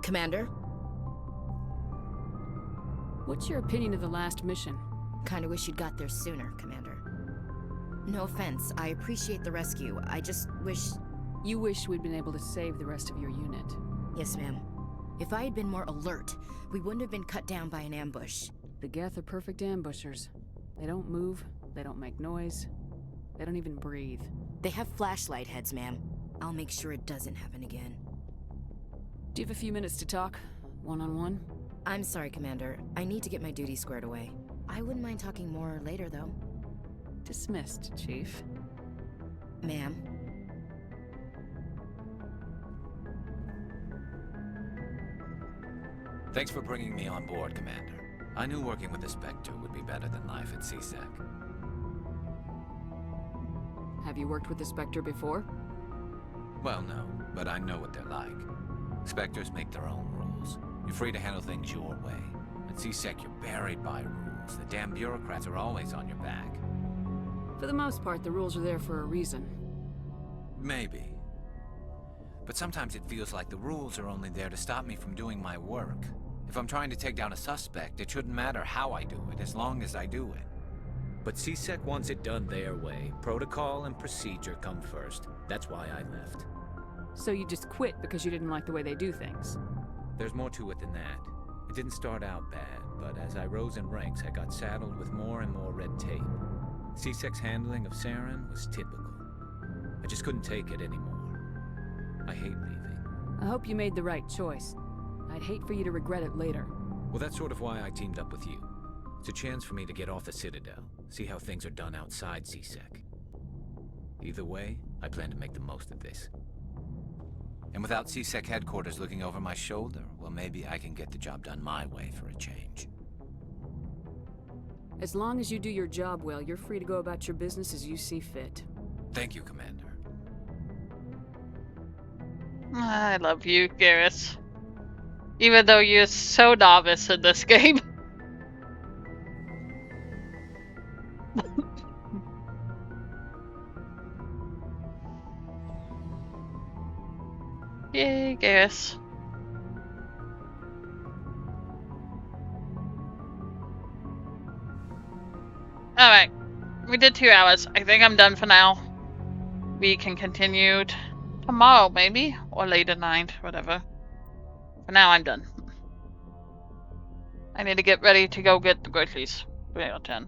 Commander? What's your opinion of the last mission? Kinda wish you'd got there sooner, Commander. No offense, I appreciate the rescue. I just wish... You wish we'd been able to save the rest of your unit. Yes, ma'am. If I had been more alert, we wouldn't have been cut down by an ambush. The Geth are perfect ambushers. They don't move, they don't make noise, they don't even breathe. They have flashlight heads, ma'am. I'll make sure it doesn't happen again. Do you have a few minutes to talk? One-on-one? I'm sorry, Commander. I need to get my duties squared away. I wouldn't mind talking more later, though. Dismissed, Chief. Ma'am. Thanks for bringing me on board, Commander. I knew working with the Spectre would be better than life at C-Sec. Have you worked with the Spectre before? Well, no, but I know what they're like. Spectres make their own rules. You're free to handle things your way. At C-Sec, you're buried by rules. The damn bureaucrats are always on your back. For the most part, the rules are there for a reason. Maybe. But sometimes it feels like the rules are only there to stop me from doing my work. If I'm trying to take down a suspect, it shouldn't matter how I do it, as long as I do it. But C-Sec wants it done their way. Protocol and procedure come first. That's why I left. So you just quit because you didn't like the way they do things? There's more to it than that. It didn't start out bad, but as I rose in ranks, I got saddled with more and more red tape. C-Sec's handling of Saren was typical. I just couldn't take it anymore. I hate leaving. I hope you made the right choice. I'd hate for you to regret it later. Well, that's sort of why I teamed up with you. It's a chance for me to get off the Citadel, see how things are done outside C-Sec. Either way, I plan to make the most of this. And without C-Sec headquarters looking over my shoulder, well, maybe I can get the job done my way for a change. As long as you do your job well, you're free to go about your business as you see fit. Thank you, Commander. I love you, Garrus. Even though you're so novice in this game. Yay, Garrus. Alright, we did 2 hours. I think I'm done for now. We can continue tomorrow, maybe? Or later night, whatever. For now, I'm done. I need to get ready to go get the groceries. 3 out of 10.